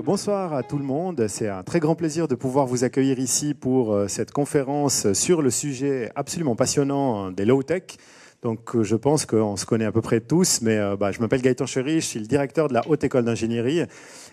Bonsoir à tout le monde. C'est un très grand plaisir de pouvoir vous accueillir ici pour cette conférence sur le sujet absolument passionnant des low-tech. Donc, je pense qu'on se connaît à peu près tous, mais je m'appelle Gaëtan Chéry, je suis le directeur de la Haute École d'Ingénierie.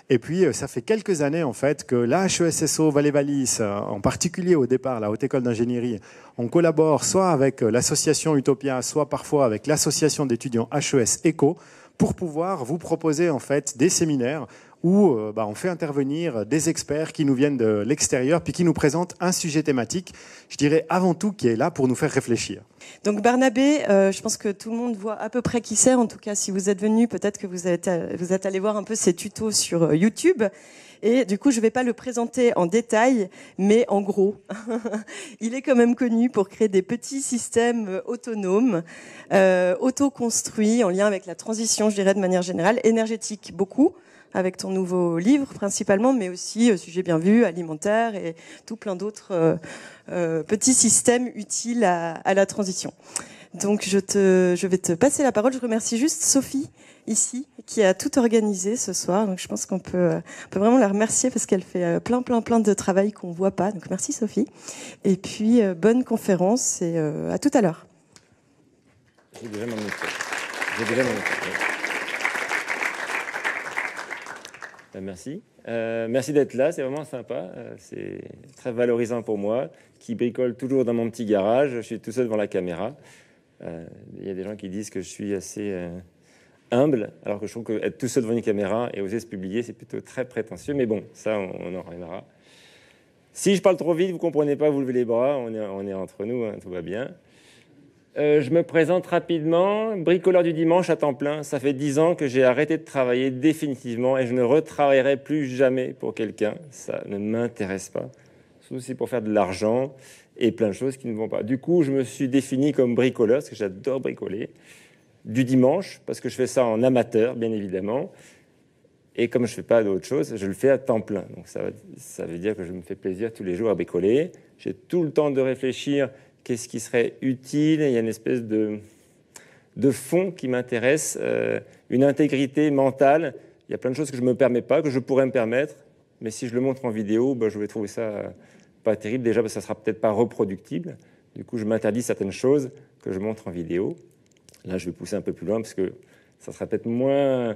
Et puis, ça fait quelques années, en fait, que la HESSO Valais-Wallis, en particulier au départ, la Haute École d'Ingénierie, on collabore soit avec l'association Utopia, soit parfois avec l'association d'étudiants HES ECO, pour pouvoir vous proposer, en fait, des séminaires où on fait intervenir des experts qui nous viennent de l'extérieur, puis qui nous présentent un sujet thématique, je dirais avant tout, qui est là pour nous faire réfléchir. Donc Barnabé, je pense que tout le monde voit à peu près qui c'est. En tout cas, si vous êtes venu, peut-être que vous êtes allé voir un peu ses tutos sur YouTube. Et du coup, je ne vais pas le présenter en détail, mais en gros, il est quand même connu pour créer des petits systèmes autonomes, auto-construits, en lien avec la transition, je dirais de manière générale, énergétique beaucoup, avec ton nouveau livre principalement, mais aussi, sujet bien vu, alimentaire et tout plein d'autres petits systèmes utiles à la transition. Donc je vais te passer la parole. Je remercie juste Sophie ici qui a tout organisé ce soir. Donc je pense qu'on peut vraiment la remercier parce qu'elle fait plein de travail qu'on voit pas. Donc merci Sophie. Et puis bonne conférence et à tout à l'heure. J'ai déjà mon micro. Merci. Merci d'être là, c'est vraiment sympa. C'est très valorisant pour moi, qui bricole toujours dans mon petit garage. Je suis tout seul devant la caméra. Il y a des gens qui disent que je suis assez humble, alors que je trouve qu'être tout seul devant une caméra et oser se publier, c'est plutôt très prétentieux. Mais bon, ça, on en reviendra. Si je parle trop vite, vous ne comprenez pas, vous levez les bras, on est entre nous, hein, tout va bien. Je me présente rapidement, bricoleur du dimanche à temps plein. Ça fait 10 ans que j'ai arrêté de travailler définitivement et je ne retravaillerai plus jamais pour quelqu'un. Ça ne m'intéresse pas. Sauf si pour faire de l'argent et plein de choses qui ne vont pas. Du coup, je me suis défini comme bricoleur, parce que j'adore bricoler, du dimanche, parce que je fais ça en amateur, bien évidemment. Et comme je ne fais pas d'autre chose, je le fais à temps plein. Donc ça veut dire que je me fais plaisir tous les jours à bricoler. J'ai tout le temps de réfléchir qu'est-ce qui serait utile. Il y a une espèce de fond qui m'intéresse, une intégrité mentale. Il y a plein de choses que je ne me permets pas, que je pourrais me permettre. Mais si je le montre en vidéo, je vais trouver ça pas terrible. Déjà, parce que ça ne sera peut-être pas reproductible. Du coup, je m'interdis certaines choses que je montre en vidéo. Là, je vais pousser un peu plus loin parce que ça sera peut-être moins...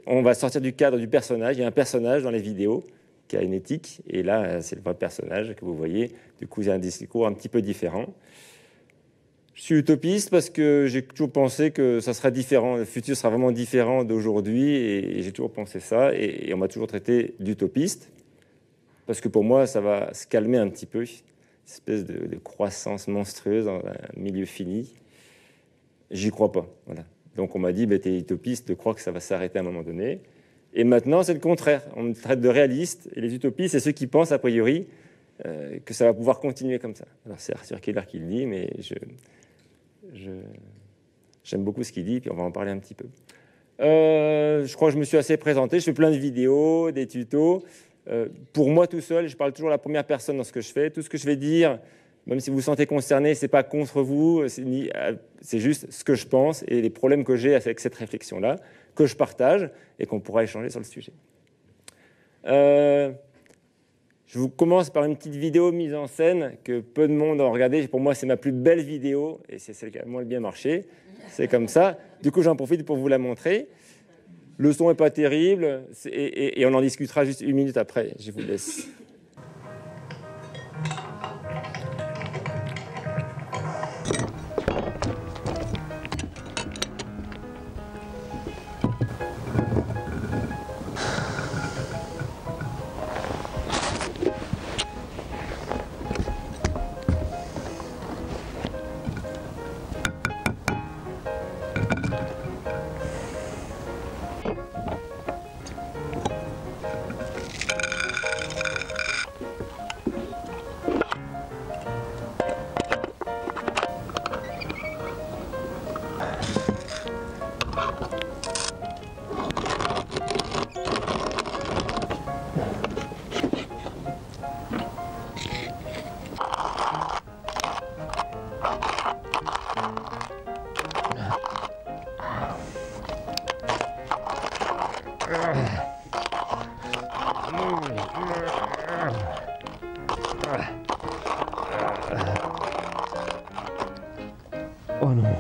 On va sortir du cadre du personnage. Il y a un personnage dans les vidéos qui a une éthique. Et là, c'est le vrai personnage que vous voyez. Du coup, il y a un discours un petit peu différent. Je suis utopiste parce que j'ai toujours pensé que ça serait différent. Le futur sera vraiment différent d'aujourd'hui. Et j'ai toujours pensé ça. Et on m'a toujours traité d'utopiste. Parce que pour moi, ça va se calmer un petit peu. Une espèce de croissance monstrueuse dans un milieu fini. J'y crois pas. Voilà. Donc on m'a dit, t'es utopiste de croire que ça va s'arrêter à un moment donné. Et maintenant, c'est le contraire. On me traite de réaliste. Et les utopistes, c'est ceux qui pensent, a priori, que ça va pouvoir continuer comme ça. Alors c'est Arthur Keller qui le dit, mais j'aime beaucoup ce qu'il dit, puis on va en parler un petit peu. Je crois que je me suis assez présenté. Je fais plein de vidéos, des tutos. Pour moi tout seul, je parle toujours à la première personne dans ce que je fais. Tout ce que je vais dire, même si vous vous sentez concerné, c'est pas contre vous, c'est juste ce que je pense et les problèmes que j'ai avec cette réflexion-là, que je partage et qu'on pourra échanger sur le sujet. Je vous commence par une petite vidéo mise en scène que peu de monde a regardé. Pour moi, c'est ma plus belle vidéo et c'est celle qui a le moins bien marché. C'est comme ça. Du coup, j'en profite pour vous la montrer. Le son n'est pas terrible et on en discutera juste 1 minute après. Je vous laisse. Oh non.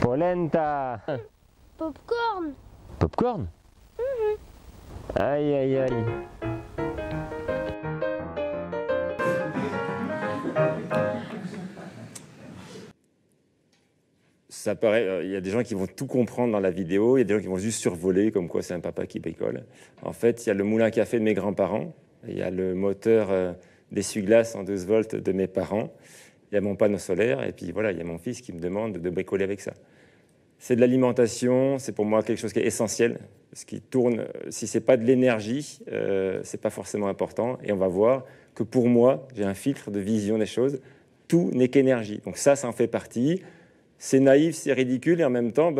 Polenta. Popcorn. Popcorn. Aïe aïe aïe. Ça paraît, il y a des gens qui vont tout comprendre dans la vidéo, il y a des gens qui vont juste survoler, comme quoi c'est un papa qui bricole. En fait, il y a le moulin à café de mes grands-parents, il y a le moteur d'essuie-glace en 12 volts de mes parents, il y a mon panneau solaire, et puis voilà, il y a mon fils qui me demande de bricoler avec ça. C'est de l'alimentation, c'est pour moi quelque chose qui est essentiel. Ce qui tourne, si ce n'est pas de l'énergie, ce n'est pas forcément important. Et on va voir que pour moi, j'ai un filtre de vision des choses. Tout n'est qu'énergie. Donc ça en fait partie. C'est naïf, c'est ridicule. Et en même temps,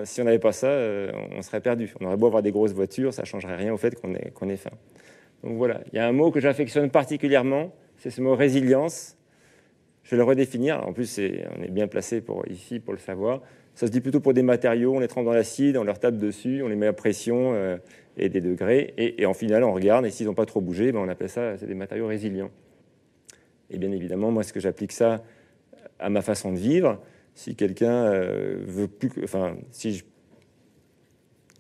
si on n'avait pas ça, on serait perdu. On aurait beau avoir des grosses voitures, ça ne changerait rien au fait qu'on ait faim. Donc voilà, il y a un mot que j'affectionne particulièrement, c'est ce mot résilience. Je vais le redéfinir. En plus, on est bien placé ici pour le savoir. Ça se dit plutôt pour des matériaux, on les trempe dans l'acide, on leur tape dessus, on les met à pression et des degrés. Et en final, on regarde, et s'ils n'ont pas trop bougé, on appelle ça c'est des matériaux résilients. Et bien évidemment, moi, ce que j'applique ça à ma façon de vivre, si quelqu'un veut plus... si je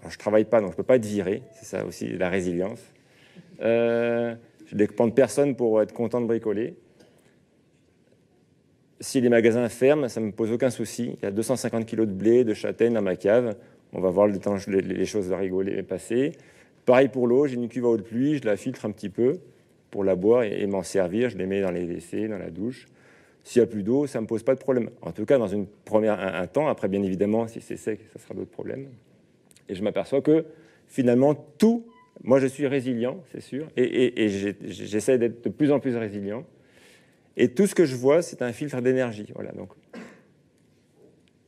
ne travaille pas, donc je ne peux pas être viré, c'est ça aussi, la résilience. Je ne dépends de personne pour être content de bricoler. Si les magasins ferment, ça ne me pose aucun souci. Il y a 250 kg de blé, de châtaigne dans ma cave. On va voir le temps les choses à rigoler passer. Pareil pour l'eau, j'ai une cuve à eau de pluie, je la filtre un petit peu pour la boire et m'en servir. Je les mets dans les WC, dans la douche. S'il n'y a plus d'eau, ça ne me pose pas de problème. En tout cas, dans un temps. Après, bien évidemment, si c'est sec, ça sera d'autres problèmes. Et je m'aperçois que finalement, tout... Moi, je suis résilient, c'est sûr. Et j'essaie d'être de plus en plus résilient. Et tout ce que je vois, c'est un filtre d'énergie. Voilà, donc,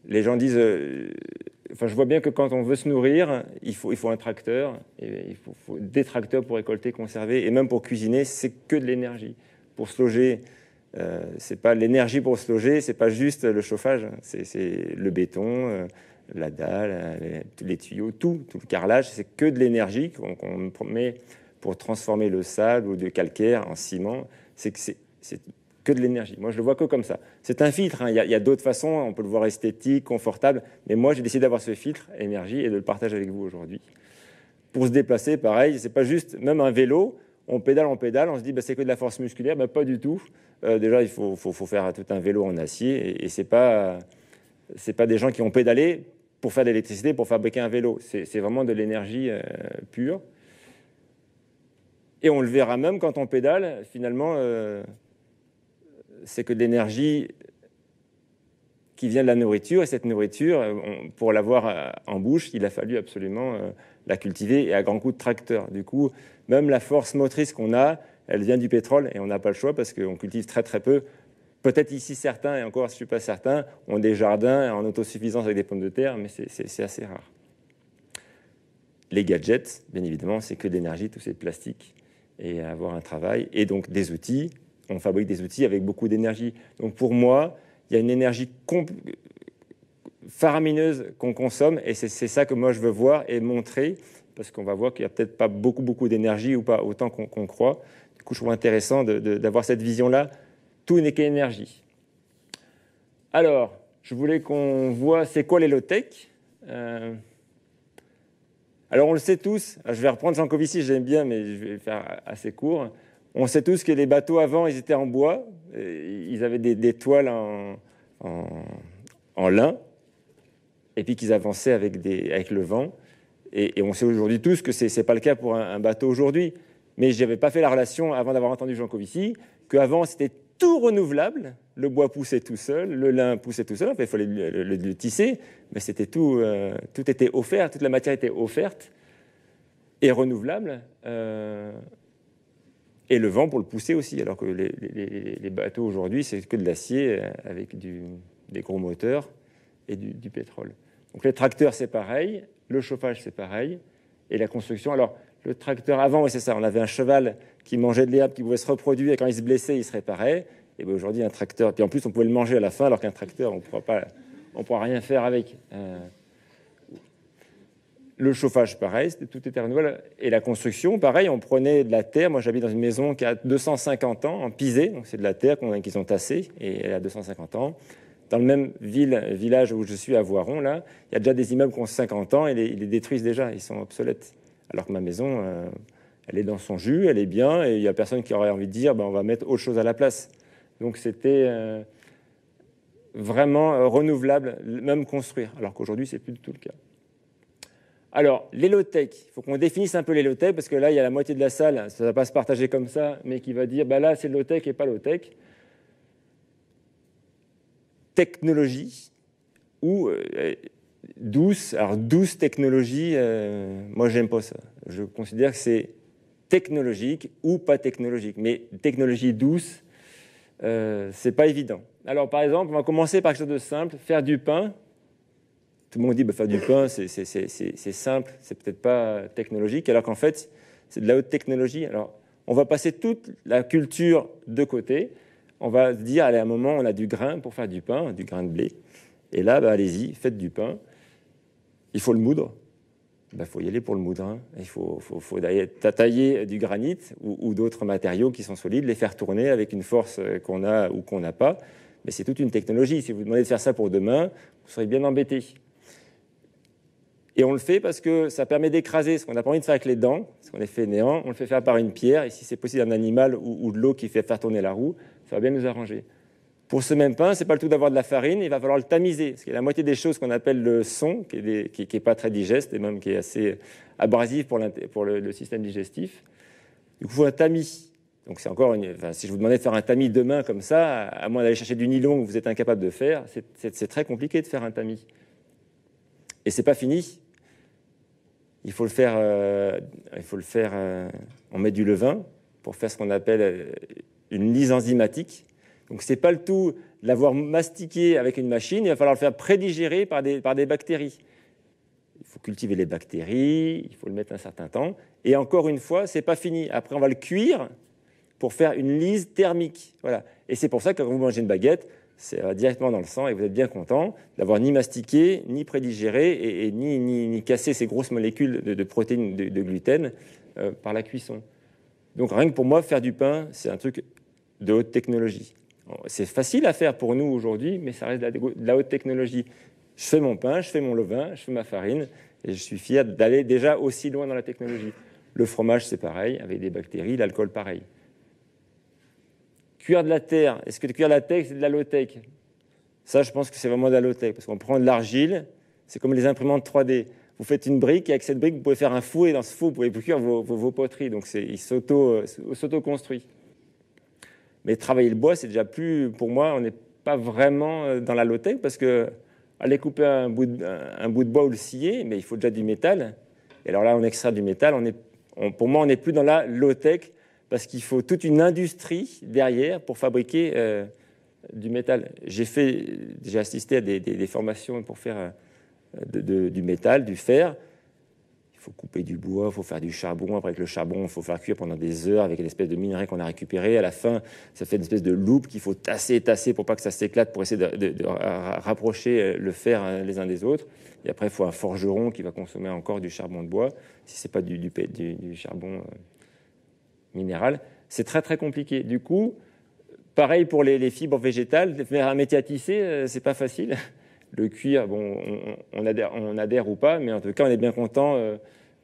les gens disent... je vois bien que quand on veut se nourrir, il faut un tracteur. Et il faut des tracteurs pour récolter, conserver. Et même pour cuisiner, c'est que de l'énergie. Pour se loger, c'est pas l'énergie pour se loger, c'est pas juste le chauffage. C'est le béton, la dalle, les tuyaux, tout le carrelage. C'est que de l'énergie qu'on met pour transformer le sable ou du calcaire en ciment. C'est que de l'énergie. Moi, je le vois que comme ça. C'est un filtre. Il y a d'autres façons. On peut le voir esthétique, confortable. Mais moi, j'ai décidé d'avoir ce filtre énergie et de le partager avec vous aujourd'hui. Pour se déplacer, pareil. C'est pas juste, même un vélo, on pédale, on se dit, c'est que de la force musculaire. Pas du tout. Déjà, il faut faire tout un vélo en acier. Et c'est pas des gens qui ont pédalé pour faire de l'électricité, pour fabriquer un vélo. C'est vraiment de l'énergie pure. Et on le verra même quand on pédale, finalement... c'est que de l'énergie qui vient de la nourriture. Et cette nourriture, pour l'avoir en bouche, il a fallu absolument la cultiver et à grands coups de tracteur. Du coup, même la force motrice qu'on a, elle vient du pétrole et on n'a pas le choix parce qu'on cultive très très peu. Peut-être ici certains, et encore je ne suis pas certain, ont des jardins en autosuffisance avec des pommes de terre, mais c'est assez rare. Les gadgets, bien évidemment, c'est que de l'énergie, tout c'est de plastique. Et avoir un travail et donc des outils. On fabrique des outils avec beaucoup d'énergie. Donc pour moi, il y a une énergie faramineuse qu'on consomme et c'est ça que moi je veux voir et montrer parce qu'on va voir qu'il n'y a peut-être pas beaucoup d'énergie ou pas autant qu'on croit. Du coup, je trouve intéressant d'avoir cette vision-là. Tout n'est qu'énergie. Alors, je voulais qu'on voit c'est quoi les low-tech. Alors on le sait tous, je vais reprendre Jean Covici, j'aime bien, mais je vais faire assez court. On sait tous que les bateaux avant, ils étaient en bois, ils avaient des toiles en lin, et puis qu'ils avançaient avec le vent. Et on sait aujourd'hui tous que ce n'est pas le cas pour un bateau aujourd'hui. Mais je n'avais pas fait la relation, avant d'avoir entendu Jean Covici, qu'avant c'était tout renouvelable, le bois poussait tout seul, le lin poussait tout seul, enfin, il fallait le tisser, mais c'était tout était offert, toute la matière était offerte et renouvelable, et le vent pour le pousser aussi, alors que les bateaux aujourd'hui, c'est que de l'acier avec des gros moteurs et du pétrole. Donc les tracteurs, c'est pareil, le chauffage, c'est pareil, et la construction, alors le tracteur avant, oui, c'est ça, on avait un cheval qui mangeait de l'herbe, qui pouvait se reproduire, et quand il se blessait, il se réparait. Et bien aujourd'hui, un tracteur, puis en plus, on pouvait le manger à la fin, alors qu'un tracteur, on ne pourra rien faire avec. Le chauffage, pareil, tout était renouvelable. Et la construction, pareil, on prenait de la terre. Moi, j'habite dans une maison qui a 250 ans, en pisé, donc c'est de la terre qu'ils ont tassée, et elle a 250 ans. Dans le même village où je suis, à Voiron, là, il y a déjà des immeubles qui ont 50 ans, et ils les détruisent déjà, ils sont obsolètes. Alors que ma maison, elle est dans son jus, elle est bien, et il n'y a personne qui aurait envie de dire on va mettre autre chose à la place. Donc c'était vraiment renouvelable, même construire, alors qu'aujourd'hui, ce n'est plus du tout le cas. Alors, les low-tech, il faut qu'on définisse un peu les low-tech, parce que là, il y a la moitié de la salle, ça ne va pas se partager comme ça, mais qui va dire là, c'est low-tech et pas low-tech. Technologie ou douce. Alors, douce technologie, moi, j'aime pas ça. Je considère que c'est technologique ou pas technologique. Mais technologie douce, c'est pas évident. Alors, par exemple, on va commencer par quelque chose de simple, faire du pain. Tout le monde dit faire du pain, c'est simple, c'est peut-être pas technologique, alors qu'en fait, c'est de la haute technologie. Alors, on va passer toute la culture de côté. On va se dire, allez, à un moment, on a du grain pour faire du pain, du grain de blé. Et là, allez-y, faites du pain. Il faut le moudre. Il faut y aller pour le moudre. Hein. Il faut tailler du granit ou d'autres matériaux qui sont solides, les faire tourner avec une force qu'on a ou qu'on n'a pas. Mais c'est toute une technologie. Si vous demandez de faire ça pour demain, vous serez bien embêté. Et on le fait parce que ça permet d'écraser ce qu'on n'a pas envie de faire avec les dents, parce qu'on est fainéant. On le fait faire par une pierre, et si c'est possible un animal ou de l'eau qui fait faire tourner la roue, ça va bien nous arranger. Pour ce même pain, ce n'est pas le tout d'avoir de la farine, il va falloir le tamiser, parce qu'il y a la moitié des choses qu'on appelle le son, qui n'est pas très digeste, et même qui est assez abrasif pour le système digestif. Du coup, il faut un tamis. Donc c'est encore si je vous demandais de faire un tamis demain comme ça, à moins d'aller chercher du nylon que vous êtes incapable de faire, c'est très compliqué de faire un tamis. Et c'est pas fini. Il faut le faire. On met du levain pour faire ce qu'on appelle une lyse enzymatique. Donc c'est pas le tout de l'avoir mastiqué avec une machine. Il va falloir le faire prédigérer par des bactéries. Il faut cultiver les bactéries. Il faut le mettre un certain temps. Et encore une fois, c'est pas fini. Après, on va le cuire pour faire une lyse thermique. Voilà. Et c'est pour ça que quand vous mangez une baguette, ça va directement dans le sang et vous êtes bien content d'avoir ni mastiqué, ni prédigéré et ni cassé ces grosses molécules de protéines de gluten par la cuisson. Donc rien que pour moi, faire du pain, c'est un truc de haute technologie. C'est facile à faire pour nous aujourd'hui, mais ça reste de la haute technologie. Je fais mon pain, je fais mon levain, je fais ma farine et je suis fier d'aller déjà aussi loin dans la technologie. Le fromage, c'est pareil, avec des bactéries, l'alcool, pareil. Cuire de la terre, est-ce que cuire de la terre, c'est de la low-tech? Ça, je pense que c'est vraiment de la low-tech, parce qu'on prend de l'argile, c'est comme les imprimantes 3D. Vous faites une brique, et avec cette brique, vous pouvez faire un four, et dans ce four, vous pouvez cuire vos poteries. Donc, il s'auto-construit. Mais travailler le bois, c'est déjà plus... Pour moi, on n'est pas vraiment dans la low-tech, parce que aller couper un bout de bois ou le scier, mais il faut déjà du métal. Et alors là, on extrait du métal. Pour moi, on n'est plus dans la low-tech, parce qu'il faut toute une industrie derrière pour fabriquer du métal. J'ai assisté à des formations pour faire du métal, du fer. Il faut couper du bois, il faut faire du charbon. Après, avec le charbon, il faut faire cuire pendant des heures avec une espèce de minerai qu'on a récupéré. À la fin, ça fait une espèce de loupe qu'il faut tasser pour pas que ça s'éclate, pour essayer de rapprocher le fer les uns des autres. Et après, il faut un forgeron qui va consommer encore du charbon de bois, si ce n'est pas du charbon minéral. C'est très, très compliqué. Du coup, pareil pour les fibres végétales. Faire un métier à tisser, c'est pas facile. Le cuir, bon, on adhère ou pas, mais en tout cas, on est bien content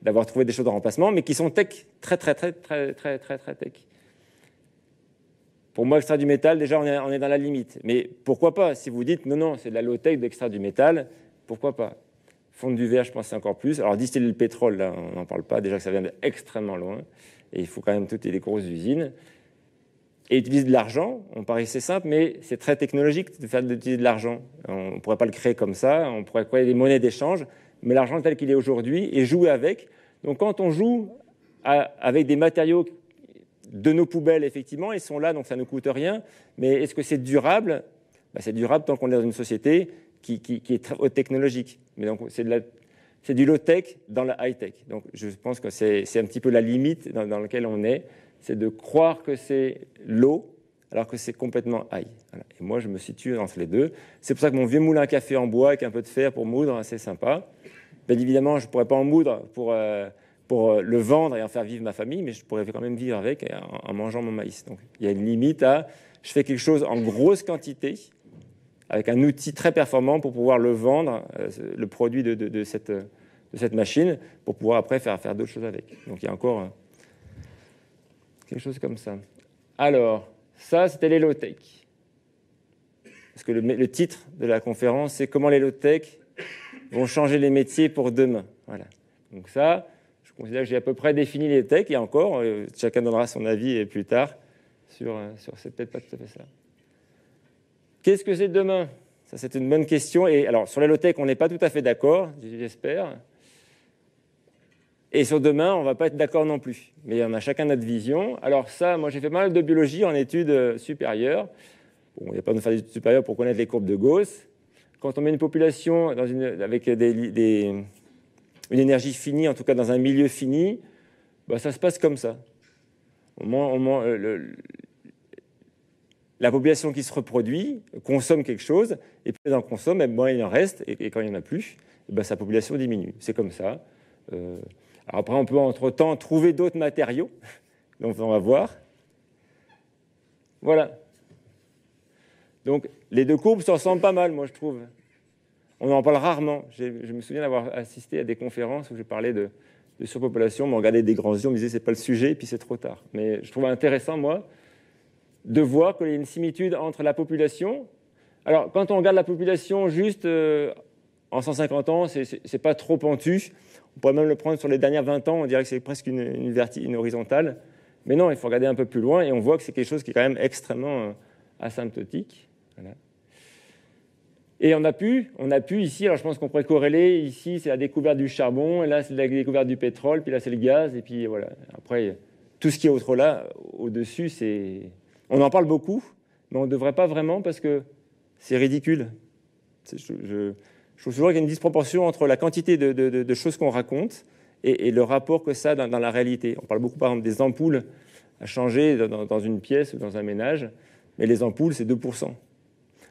d'avoir trouvé des choses de remplacement, mais qui sont tech, très tech. Pour moi, extraire du métal, déjà, on est dans la limite. Mais pourquoi pas? Si vous dites, non, c'est de la low-tech d'extraire du métal, pourquoi pas? Fondre du verre, je pense que c'est encore plus. Alors, distiller le pétrole, là, on n'en parle pas. Déjà que ça vient d'extrêmement loin. Et il faut quand même toutes les grosses usines. Et utiliser de l'argent, on paraît c'est simple, mais c'est très technologique d'utiliser de l'argent. On ne pourrait pas le créer comme ça. On pourrait créer des monnaies d'échange. Mais l'argent tel qu'il est aujourd'hui est joué avec. Donc, quand on joue avec des matériaux de nos poubelles, effectivement, ils sont là, donc ça ne coûte rien. Mais est-ce que c'est durable? C'est durable tant qu'on est dans une société qui est très haute technologique. Mais donc, c'est du low-tech dans la high-tech. Donc, je pense que c'est un petit peu la limite dans laquelle on est. C'est de croire que c'est low, alors que c'est complètement high. Voilà. Et moi, je me situe entre les deux. C'est pour ça que mon vieux moulin à café en bois avec un peu de fer pour moudre, c'est sympa. Bien évidemment, je ne pourrais pas en moudre pour le vendre et en faire vivre ma famille, mais je pourrais quand même vivre avec en mangeant mon maïs. Donc, il y a une limite à je fais quelque chose en grosse quantité, avec un outil très performant pour pouvoir le vendre, le produit de cette machine, pour pouvoir après faire d'autres choses avec. Donc, il y a encore quelque chose comme ça. Alors, ça, c'était les low-tech. Parce que le titre de la conférence, c'est « Comment les low-tech vont changer les métiers pour demain ». Voilà. Donc ça, je considère que j'ai à peu près défini les tech, et encore, chacun donnera son avis plus tard sur c'est peut-être pas tout à fait ça. Qu'est-ce que c'est demain? Ça, c'est une bonne question. Et alors, sur les low-tech, on n'est pas tout à fait d'accord, j'espère. Et sur demain, on ne va pas être d'accord non plus. Mais on a chacun notre vision. Alors ça, moi, j'ai fait pas mal de biologie en études supérieures. Bon, il n'y a pas besoin de faire des études supérieures pour connaître les courbes de Gauss. Quand on met une population avec une énergie finie, en tout cas dans un milieu fini, ça se passe comme ça. La population qui se reproduit consomme quelque chose, et plus elle en consomme, moins il en reste, et quand il n'y en a plus, sa population diminue. C'est comme ça. Alors après, on peut entre-temps trouver d'autres matériaux, donc on va voir. Voilà. Donc les deux courbes se ressemblent pas mal, moi je trouve. On en parle rarement. Je me souviens d'avoir assisté à des conférences où j'ai parlé de surpopulation, mais on regardait des grands yeux, on me disait c'est pas le sujet, et puis c'est trop tard. Mais je trouve intéressant, moi, de voir qu'il y a une similitude entre la population. Alors, quand on regarde la population juste en 150 ans, c'est pas trop pentu. On pourrait même le prendre sur les dernières 20 ans, on dirait que c'est presque une horizontale. Mais non, il faut regarder un peu plus loin, et on voit que c'est quelque chose qui est quand même extrêmement asymptotique. Voilà. Et on a pu ici, alors je pense qu'on pourrait corréler, ici c'est la découverte du charbon, et là c'est la découverte du pétrole, puis là c'est le gaz, et puis voilà. Après, tout ce qui est autre là, au-dessus, on en parle beaucoup, mais on ne devrait pas vraiment parce que c'est ridicule. Je trouve toujours qu'il y a une disproportion entre la quantité de choses qu'on raconte et le rapport que ça a dans la réalité. On parle beaucoup, par exemple, des ampoules à changer dans une pièce ou dans un ménage, mais les ampoules, c'est 2%.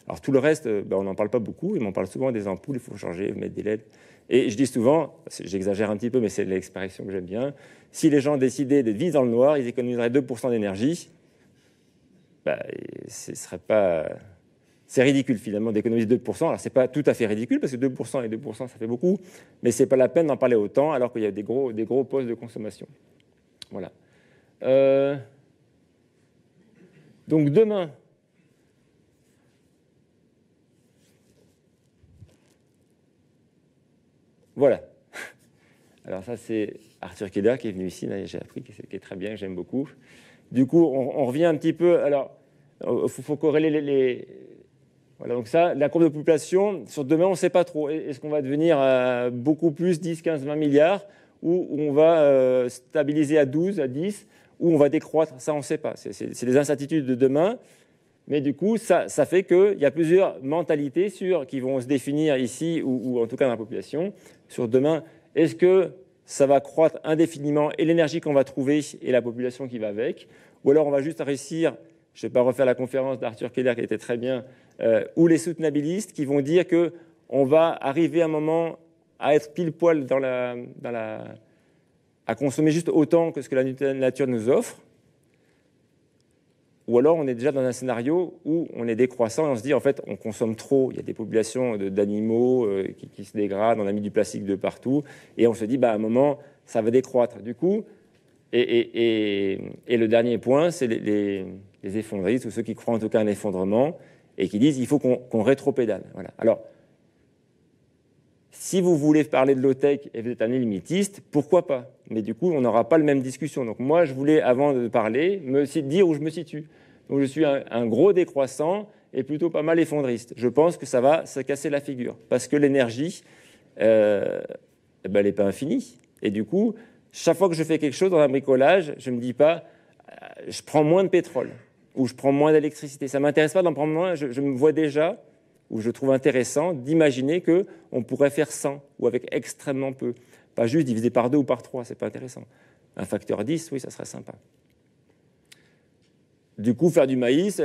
Alors tout le reste, on n'en parle pas beaucoup, mais on parle souvent des ampoules, il faut changer, mettre des LED. Et je dis souvent, j'exagère un petit peu, mais c'est l'expression que j'aime bien, si les gens décidaient de vivre dans le noir, ils économiseraient 2% d'énergie. Ce serait pas... C'est ridicule finalement d'économiser 2%. Alors c'est pas tout à fait ridicule parce que 2% et 2% ça fait beaucoup, mais c'est pas la peine d'en parler autant alors qu'il y a des gros postes de consommation. Voilà. Donc demain, voilà. Alors ça c'est Arthur Keller qui est venu ici, j'ai appris, qui est très bien, que j'aime beaucoup. Du coup, on revient un petit peu. Alors, il faut corréler les. Voilà, donc ça, la courbe de population, sur demain, on ne sait pas trop. Est-ce qu'on va devenir à beaucoup plus, 10, 15, 20 milliards, ou on va stabiliser à 12, à 10, ou on va décroître? Ça, on ne sait pas. C'est des incertitudes de demain. Mais du coup, ça fait qu'il y a plusieurs mentalités qui vont se définir ici, ou en tout cas dans la population, sur demain. Est-ce que ça va croître indéfiniment, et l'énergie qu'on va trouver, et la population qui va avec, ou alors on va juste réussir, je ne vais pas refaire la conférence d'Arthur Keller qui était très bien, ou les soutenabilistes qui vont dire qu'on va arriver à un moment à être pile poil à consommer juste autant que ce que la nature nous offre, ou alors on est déjà dans un scénario où on est décroissant et on se dit en fait on consomme trop, il y a des populations d'animaux qui se dégradent, on a mis du plastique de partout, et on se dit à un moment ça va décroître. Du coup, et le dernier point, c'est les effondristes, ou ceux qui croient en tout cas à un effondrement, et qui disent qu'il faut qu'on rétropédale. Voilà. Alors, si vous voulez parler de low-tech et vous êtes un illimitiste, pourquoi pas? Mais du coup, on n'aura pas la même discussion. Donc moi, je voulais, avant de parler, dire où je me situe. Donc je suis un gros décroissant et plutôt pas mal effondriste. Je pense que ça va se casser la figure, parce que l'énergie, elle n'est pas infinie. Et du coup, chaque fois que je fais quelque chose dans un bricolage, je ne me dis pas, je prends moins de pétrole ou je prends moins d'électricité. Ça ne m'intéresse pas d'en prendre moins. Je me vois déjà, ou je trouve intéressant, d'imaginer qu'on pourrait faire 100 ou avec extrêmement peu. Pas juste diviser par 2 ou par 3, c'est pas intéressant. Un facteur 10, oui, ça serait sympa. Du coup, faire du maïs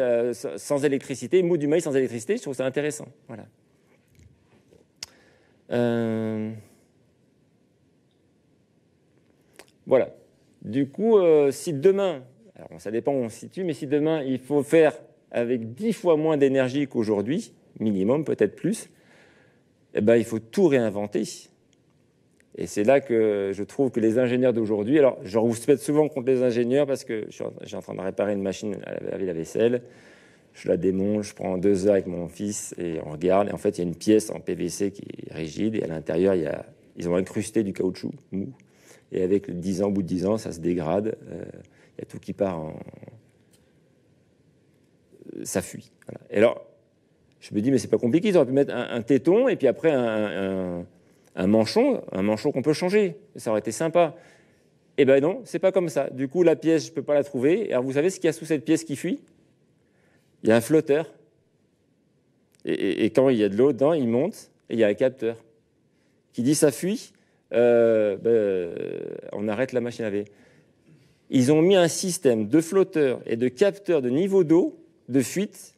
sans électricité, moudre du maïs sans électricité, je trouve ça intéressant. Voilà. Voilà. Du coup, si demain, alors ça dépend où on se situe, mais si demain il faut faire avec 10 fois moins d'énergie qu'aujourd'hui, minimum, peut-être plus, eh ben, il faut tout réinventer. Et c'est là que je trouve que les ingénieurs d'aujourd'hui, alors je rouspète souvent contre les ingénieurs parce que je suis en train de réparer une machine à laver la vaisselle, je la démonte, je prends 2 heures avec mon fils et on regarde, et en fait il y a une pièce en PVC qui est rigide, et à l'intérieur ils ont incrusté du caoutchouc mou, et avec au bout de 10 ans, ça se dégrade, il y a tout qui part ça fuit. Voilà. Et alors, je me dis, mais c'est pas compliqué, ils auraient pu mettre un téton et puis après un manchon qu'on peut changer. Ça aurait été sympa. Eh ben non, c'est pas comme ça. Du coup, la pièce, je peux pas la trouver. Et alors, vous savez ce qu'il y a sous cette pièce qui fuit? Il y a un flotteur. Et quand il y a de l'eau dedans, il monte et il y a un capteur qui dit ça fuit, on arrête la machine à laver. Ils ont mis un système de flotteurs et de capteurs de niveau d'eau, de fuite.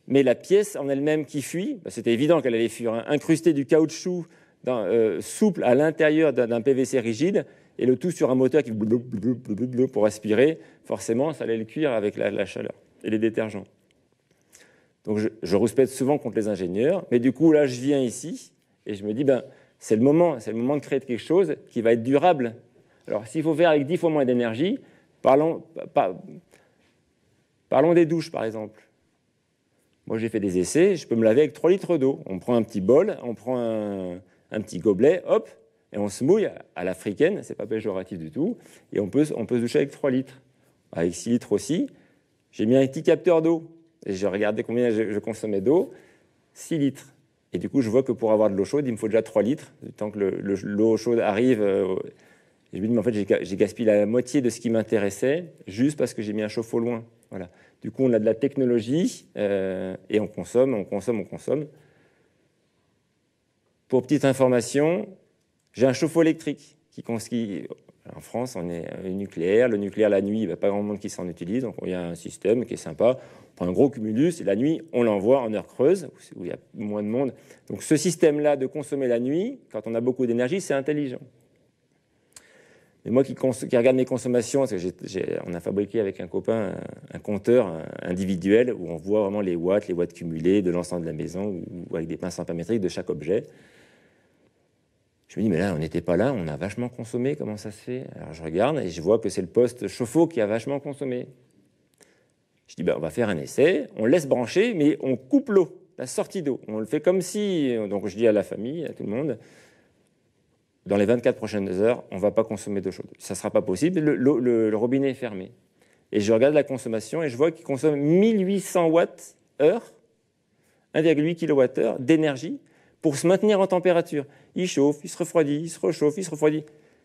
Mais la pièce en elle-même qui fuit, c'était évident qu'elle allait fuir, hein, incruster du caoutchouc souple à l'intérieur d'un PVC rigide, et le tout sur un moteur qui pour aspirer, forcément, ça allait le cuire avec la chaleur et les détergents. Donc je rouspète souvent contre les ingénieurs, mais du coup, là, je viens ici, et je me dis, c'est le moment de créer quelque chose qui va être durable. Alors, s'il faut faire avec 10 fois moins d'énergie, parlons des douches, par exemple. Moi, j'ai fait des essais, je peux me laver avec 3 litres d'eau. On prend un petit bol, on prend un petit gobelet, hop, et on se mouille à l'africaine, c'est pas péjoratif du tout, et on peut se doucher avec 3 litres. Avec 6 litres aussi, j'ai mis un petit capteur d'eau, et j'ai regardé combien je consommais d'eau, 6 litres. Et du coup, je vois que pour avoir de l'eau chaude, il me faut déjà 3 litres, le temps que l'eau chaude arrive. Et je me dis, mais en fait, j'ai gaspillé la moitié de ce qui m'intéressait, juste parce que j'ai mis un chauffe-eau loin. Voilà. Du coup, on a de la technologie et on consomme. Pour petite information, j'ai un chauffe-eau électrique en France, on est nucléaire. Le nucléaire, la nuit, il n'y a pas grand monde qui s'en utilise. Donc, il y a un système qui est sympa. On prend un gros cumulus et la nuit, on l'envoie en heure creuse, où il y a moins de monde. Donc, ce système-là de consommer la nuit, quand on a beaucoup d'énergie, c'est intelligent. Mais moi qui regarde mes consommations, parce que on a fabriqué avec un copain un compteur individuel où on voit vraiment les watts cumulés de l'ensemble de la maison ou avec des pinces ampémétriques de chaque objet. Je me dis, mais là, on n'était pas là, on a vachement consommé, comment ça se fait? Alors je regarde et je vois que c'est le poste chauffe-eau qui a vachement consommé. Je dis, on va faire un essai, on laisse brancher, mais on coupe l'eau, la sortie d'eau. On le fait comme si, donc je dis à la famille, à tout le monde, dans les 24 prochaines heures, on ne va pas consommer d'eau chaude. Ça ne sera pas possible, le robinet est fermé. Et je regarde la consommation et je vois qu'il consomme 1800 watts-heure, 1,8 kWh d'énergie pour se maintenir en température. Il chauffe, il se refroidit, il se réchauffe, il se refroidit.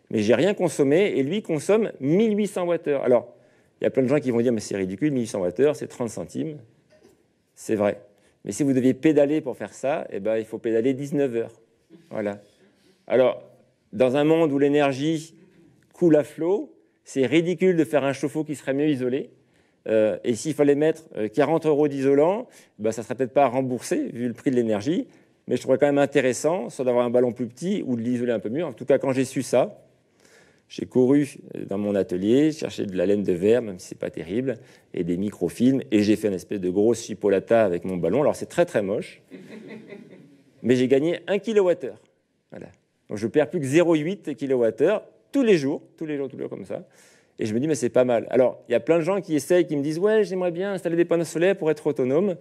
Mais j'ai rien consommé et lui consomme 1800 Wh. Alors, il y a plein de gens qui vont dire, mais c'est ridicule, 1800 Wh, c'est 30 centimes. C'est vrai. Mais si vous deviez pédaler pour faire ça, il faut pédaler 19 heures. Voilà. Alors, dans un monde où l'énergie coule à flot, c'est ridicule de faire un chauffe-eau qui serait mieux isolé. Et s'il fallait mettre 40 € d'isolant, ça ne serait peut-être pas remboursé, vu le prix de l'énergie. Mais je trouvais quand même intéressant, soit d'avoir un ballon plus petit ou de l'isoler un peu mieux. En tout cas, quand j'ai su ça, j'ai couru dans mon atelier, cherché de la laine de verre, même si ce n'est pas terrible, et des microfilms, et j'ai fait une espèce de grosse chipolata avec mon ballon. Alors, c'est très, très moche. Mais j'ai gagné 1 kWh. Voilà. Donc, je perds plus que 0,8 kWh tous les jours comme ça. Et je me dis, mais c'est pas mal. Alors, il y a plein de gens qui essayent, qui me disent, ouais, j'aimerais bien installer des panneaux solaires pour être autonome.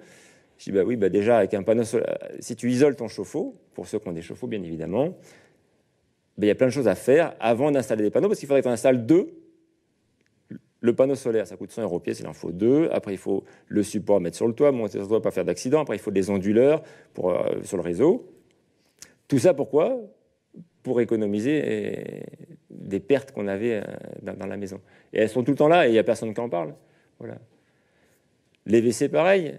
Je dis, bah oui, bah déjà, avec un panneau solaire, si tu isoles ton chauffe-eau, pour ceux qui ont des chauffe-eau, bien évidemment, bah, il y a plein de choses à faire avant d'installer des panneaux, parce qu'il faudrait que tu en installes 2. Le panneau solaire, ça coûte 100 € pièce, il en faut 2. Après, il faut le support à mettre sur le toit, monter sur le toit, pas faire d'accident. Après, il faut des onduleurs sur le réseau. Tout ça, pourquoi ? Pour économiser des pertes qu'on avait dans la maison. Et elles sont tout le temps là, et il n'y a personne qui en parle. Voilà. Les WC, pareil.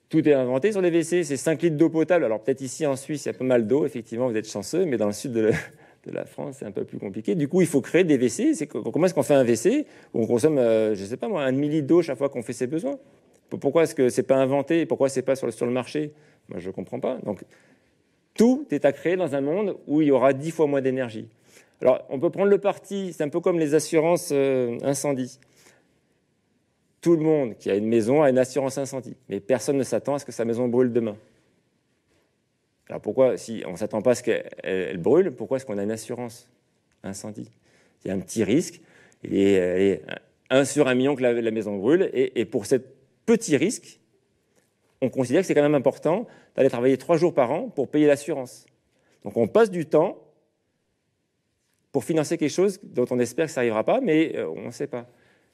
Tout est inventé sur les WC. C'est 5 litres d'eau potable. Alors, peut-être ici, en Suisse, il y a pas mal d'eau. Effectivement, vous êtes chanceux. Mais dans le sud de la France, c'est un peu plus compliqué. Du coup, il faut créer des WC. Comment est-ce qu'on fait un WC où on consomme, je ne sais pas moi, 1 demi-litre d'eau chaque fois qu'on fait ses besoins? Pourquoi est-ce que ce n'est pas inventé? Pourquoi ce n'est pas sur le marché? Moi, je ne comprends pas. Donc, tout est à créer dans un monde où il y aura 10 fois moins d'énergie. Alors, on peut prendre le parti, c'est un peu comme les assurances incendie. Tout le monde qui a une maison a une assurance incendie, mais personne ne s'attend à ce que sa maison brûle demain. Alors pourquoi, si on ne s'attend pas à ce qu'elle brûle, pourquoi est-ce qu'on a une assurance incendie? Il y a un petit risque, il est 1 sur 1 million que la maison brûle, et pour ce petit risque, on considère que c'est quand même important d'aller travailler 3 jours par an pour payer l'assurance. Donc on passe du temps pour financer quelque chose dont on espère que ça n'arrivera pas, mais on ne sait pas.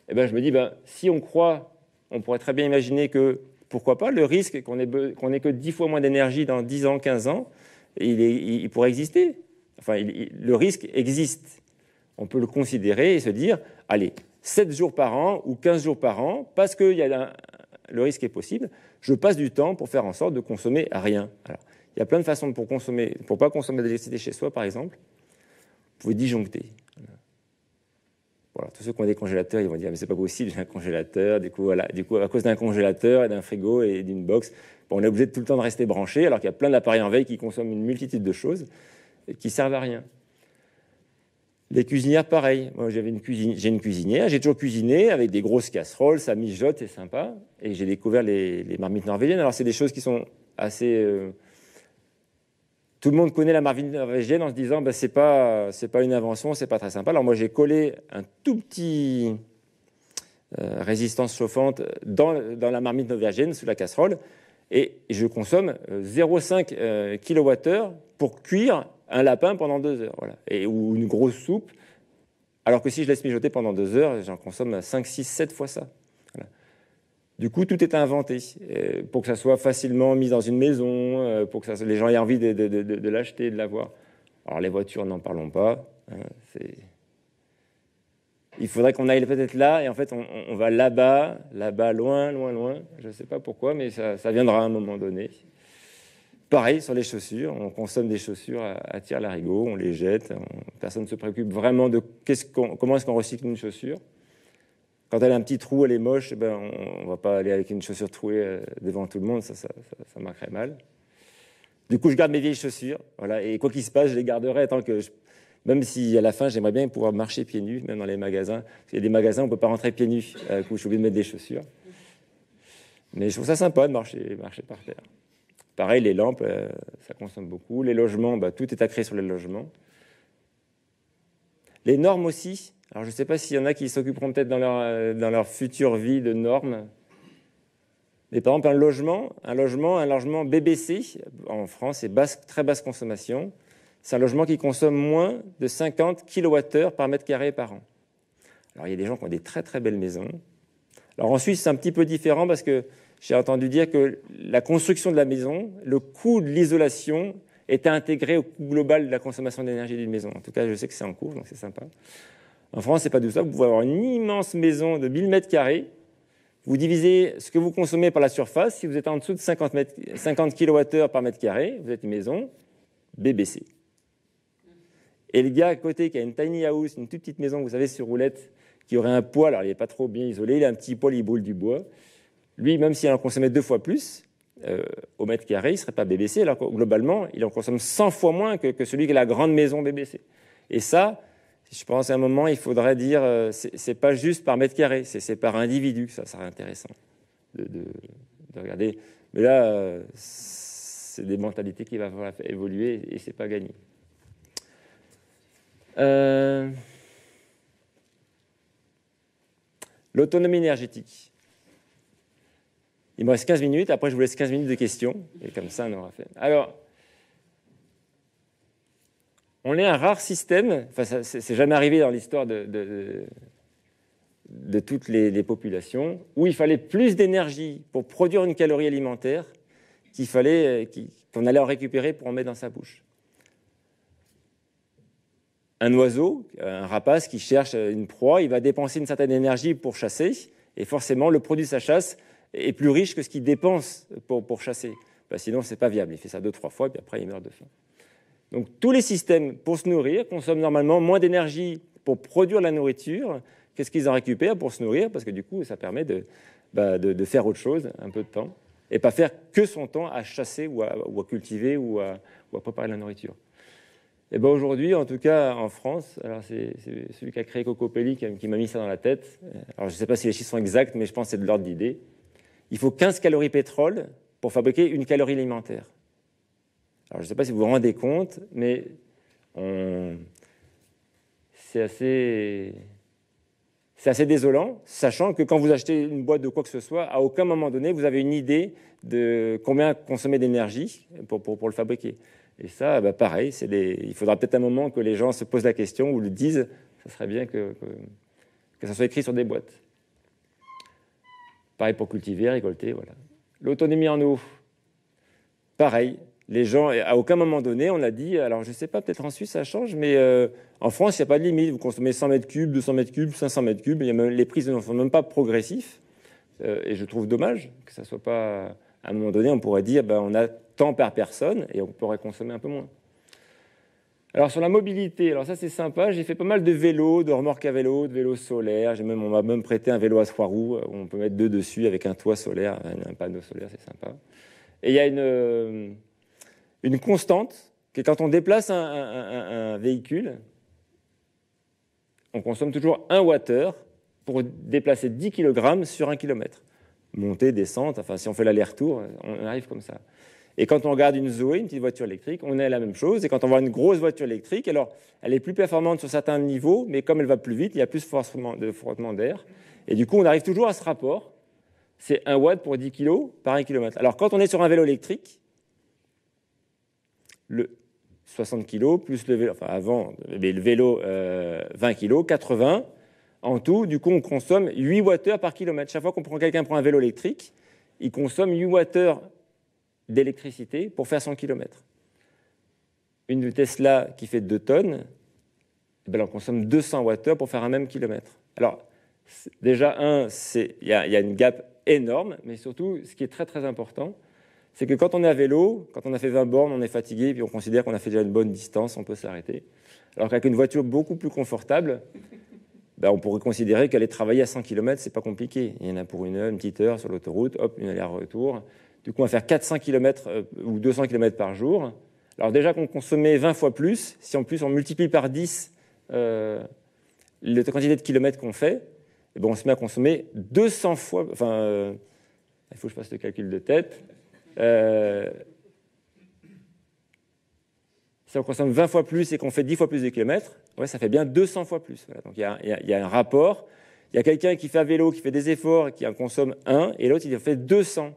Et ben, je me dis, si on croit, on pourrait très bien imaginer que, pourquoi pas, le risque qu'on ait que 10 fois moins d'énergie dans 10 ans, 15 ans, il pourrait exister. Enfin, le risque existe. On peut le considérer et se dire, allez, 7 jours par an ou 15 jours par an, parce que le risque est possible, je passe du temps pour faire en sorte de consommer rien. Alors, il y a plein de façons pour ne pas consommer d'électricité chez soi, par exemple. Vous pouvez disjoncter. Voilà, tous ceux qui ont des congélateurs, ils vont dire mais c'est pas possible, j'ai un congélateur. Du coup, à cause d'un congélateur et d'un frigo et d'une box, on est obligé de tout le temps de rester branché, alors qu'il y a plein d'appareils en veille qui consomment une multitude de choses et qui servent à rien. Les cuisinières, pareil. Moi, j'ai une cuisinière, j'ai toujours cuisiné avec des grosses casseroles, ça mijote, c'est sympa. Et j'ai découvert les marmites norvégiennes. Alors, c'est des choses qui sont assez... Tout le monde connaît la marmite norvégienne en se disant c'est pas une invention, c'est pas très sympa. Alors moi j'ai collé un tout petit résistance chauffante dans la marmite norvégienne sous la casserole et je consomme 0,5 kWh pour cuire un lapin pendant 2 heures, voilà. Ou une grosse soupe. Alors que si je laisse mijoter pendant 2 heures, j'en consomme 5, 6, 7 fois ça. Voilà. Du coup, tout est inventé pour que ça soit facilement mis dans une maison, pour que les gens aient envie de l'acheter, de l'avoir. Alors, les voitures, n'en parlons pas. Il faudrait qu'on aille peut-être là, et en fait, on va là-bas, loin, loin, loin. Je ne sais pas pourquoi, mais ça viendra à un moment donné. Pareil sur les chaussures. On consomme des chaussures à tire-larigot, on les jette. Personne ne se préoccupe vraiment de comment est-ce qu'on recycle une chaussure. Quand elle a un petit trou, elle est moche, on ne va pas aller avec une chaussure trouée devant tout le monde, ça marquerait mal. Du coup, je garde mes vieilles chaussures, voilà, et quoi qu'il se passe, je les garderai tant que... Même si à la fin, j'aimerais bien pouvoir marcher pieds nus, même dans les magasins. Parce qu'il y a des magasins où on ne peut pas rentrer pieds nus, où je suis obligé de mettre des chaussures. Mais je trouve ça sympa de marcher par terre. Pareil, les lampes, ça consomme beaucoup. Les logements, tout est à créer sur les logements. Les normes aussi. Alors, je ne sais pas s'il y en a qui s'occuperont peut-être dans leur future vie de normes. Mais par exemple, un logement BBC, en France, c'est très basse consommation. C'est un logement qui consomme moins de 50 kWh par mètre carré par an. Alors, il y a des gens qui ont des très, très belles maisons. Alors, en Suisse, c'est un petit peu différent parce que j'ai entendu dire que la construction de la maison, le coût de l'isolation était intégré au coût global de la consommation d'énergie d'une maison. En tout cas, je sais que c'est en cours, donc c'est sympa. En France, c'est pas tout ça. Vous pouvez avoir une immense maison de 1000 mètres carrés. Vous divisez ce que vous consommez par la surface. Si vous êtes en dessous de 50 kWh par mètre carré, vous êtes une maison BBC. Et le gars à côté qui a une tiny house, une toute petite maison, vous savez, sur roulette, qui aurait un poêle, alors il n'est pas trop bien isolé, il a un petit poêle, il brûle du bois. Lui, même s'il en consommait 2 fois plus, au mètre carré, il ne serait pas BBC, alors que globalement, il en consomme 100 fois moins que celui qui a la grande maison BBC. Et ça, je pense à un moment, il faudrait dire, c'est pas juste par mètre carré, c'est par individu, ça serait intéressant de regarder. Mais là, c'est des mentalités qui vont falloir évoluer et c'est pas gagné. L'autonomie énergétique. Il me reste 15 minutes, après je vous laisse 15 minutes de questions, et comme ça on aura fait. Alors, on est un rare système, enfin ça c'est jamais arrivé dans l'histoire de toutes les populations, où il fallait plus d'énergie pour produire une calorie alimentaire qu'on allait en récupérer pour en mettre dans sa bouche. Un oiseau, un rapace qui cherche une proie, il va dépenser une certaine énergie pour chasser, et forcément le produit de sa chasse est plus riche que ce qu'il dépense pour chasser. Sinon, ce n'est pas viable. Il fait ça 2-3 fois, puis après, il meurt de faim. Donc, tous les systèmes pour se nourrir consomment normalement moins d'énergie pour produire la nourriture que ce qu'ils en récupèrent pour se nourrir, parce que du coup, ça permet de faire autre chose un peu de temps, et pas faire que son temps à chasser ou à cultiver ou à préparer la nourriture. Et aujourd'hui, en tout cas en France, alors c'est celui qui a créé Cocopelli qui m'a mis ça dans la tête. Alors je ne sais pas si les chiffres sont exacts, mais je pense que c'est de l'ordre d'idée. Il faut 15 calories pétrole pour fabriquer une calorie alimentaire. Alors je ne sais pas si vous vous rendez compte, mais c'est assez désolant, sachant que quand vous achetez une boîte de quoi que ce soit, à aucun moment donné, vous avez une idée de combien consommer d'énergie pour le fabriquer. Et ça, pareil, il faudra peut-être un moment que les gens se posent la question ou le disent. Ça serait bien que ça soit écrit sur des boîtes. Pareil pour cultiver, récolter, voilà. L'autonomie en eau, pareil. Les gens, à aucun moment donné, on a dit, alors je ne sais pas, peut-être en Suisse ça change, mais en France, il n'y a pas de limite. Vous consommez 100 mètres cubes, 200 mètres cubes, 500 mètres cubes. Les prix ne sont même pas progressifs. Et je trouve dommage que ça ne soit pas... À un moment donné, on pourrait dire, on a tant par personne et on pourrait consommer un peu moins. Alors sur la mobilité, alors ça c'est sympa, j'ai fait pas mal de vélos, de remorques à vélo, de vélos solaires. On m'a même prêté un vélo à 3 roues où on peut mettre 2 dessus avec un toit solaire, un panneau solaire, c'est sympa. Et il y a une constante, que quand on déplace un véhicule, on consomme toujours 1 Wh pour déplacer 10 kg sur 1 km. Montée, descente, enfin si on fait l'aller-retour, on arrive comme ça. Et quand on regarde une Zoé, une petite voiture électrique, on est à la même chose. Et quand on voit une grosse voiture électrique, alors elle est plus performante sur certains niveaux, mais comme elle va plus vite, il y a plus de frottement d'air. Et du coup, on arrive toujours à ce rapport. C'est 1 watt pour 10 kg par 1 km. Alors quand on est sur un vélo électrique, le 60 kg plus le vélo, enfin avant, le vélo 20 kg, 80. En tout, du coup, on consomme 8 Wh par kilomètre. Chaque fois quelqu'un prend un vélo électrique, il consomme 8 Wh d'électricité pour faire 100 km. Une Tesla qui fait 2 tonnes, on consomme 200 Wh pour faire un même kilomètre. Alors, déjà, il y a une gap énorme, mais surtout, ce qui est très, très important, c'est que quand on est à vélo, quand on a fait 20 bornes, on est fatigué, puis on considère qu'on a fait déjà une bonne distance, on peut s'arrêter. Alors qu'avec une voiture beaucoup plus confortable, on pourrait considérer qu'aller travailler à 100 km, c'est pas compliqué. Il y en a pour une petite heure sur l'autoroute, hop, une aller-retour. Du coup, on va faire 400 km ou 200 km par jour. Alors déjà qu'on consommait 20 fois plus, si en plus on multiplie par 10 la quantité de kilomètres qu'on fait, on se met à consommer 200 fois... Enfin, il faut que je fasse le calcul de tête. Si on consomme 20 fois plus et qu'on fait 10 fois plus de kilomètres, ça fait bien 200 fois plus. Voilà. Donc il y a un rapport. Il y a quelqu'un qui fait un vélo, qui fait des efforts et qui en consomme 1, et l'autre, il en fait 200.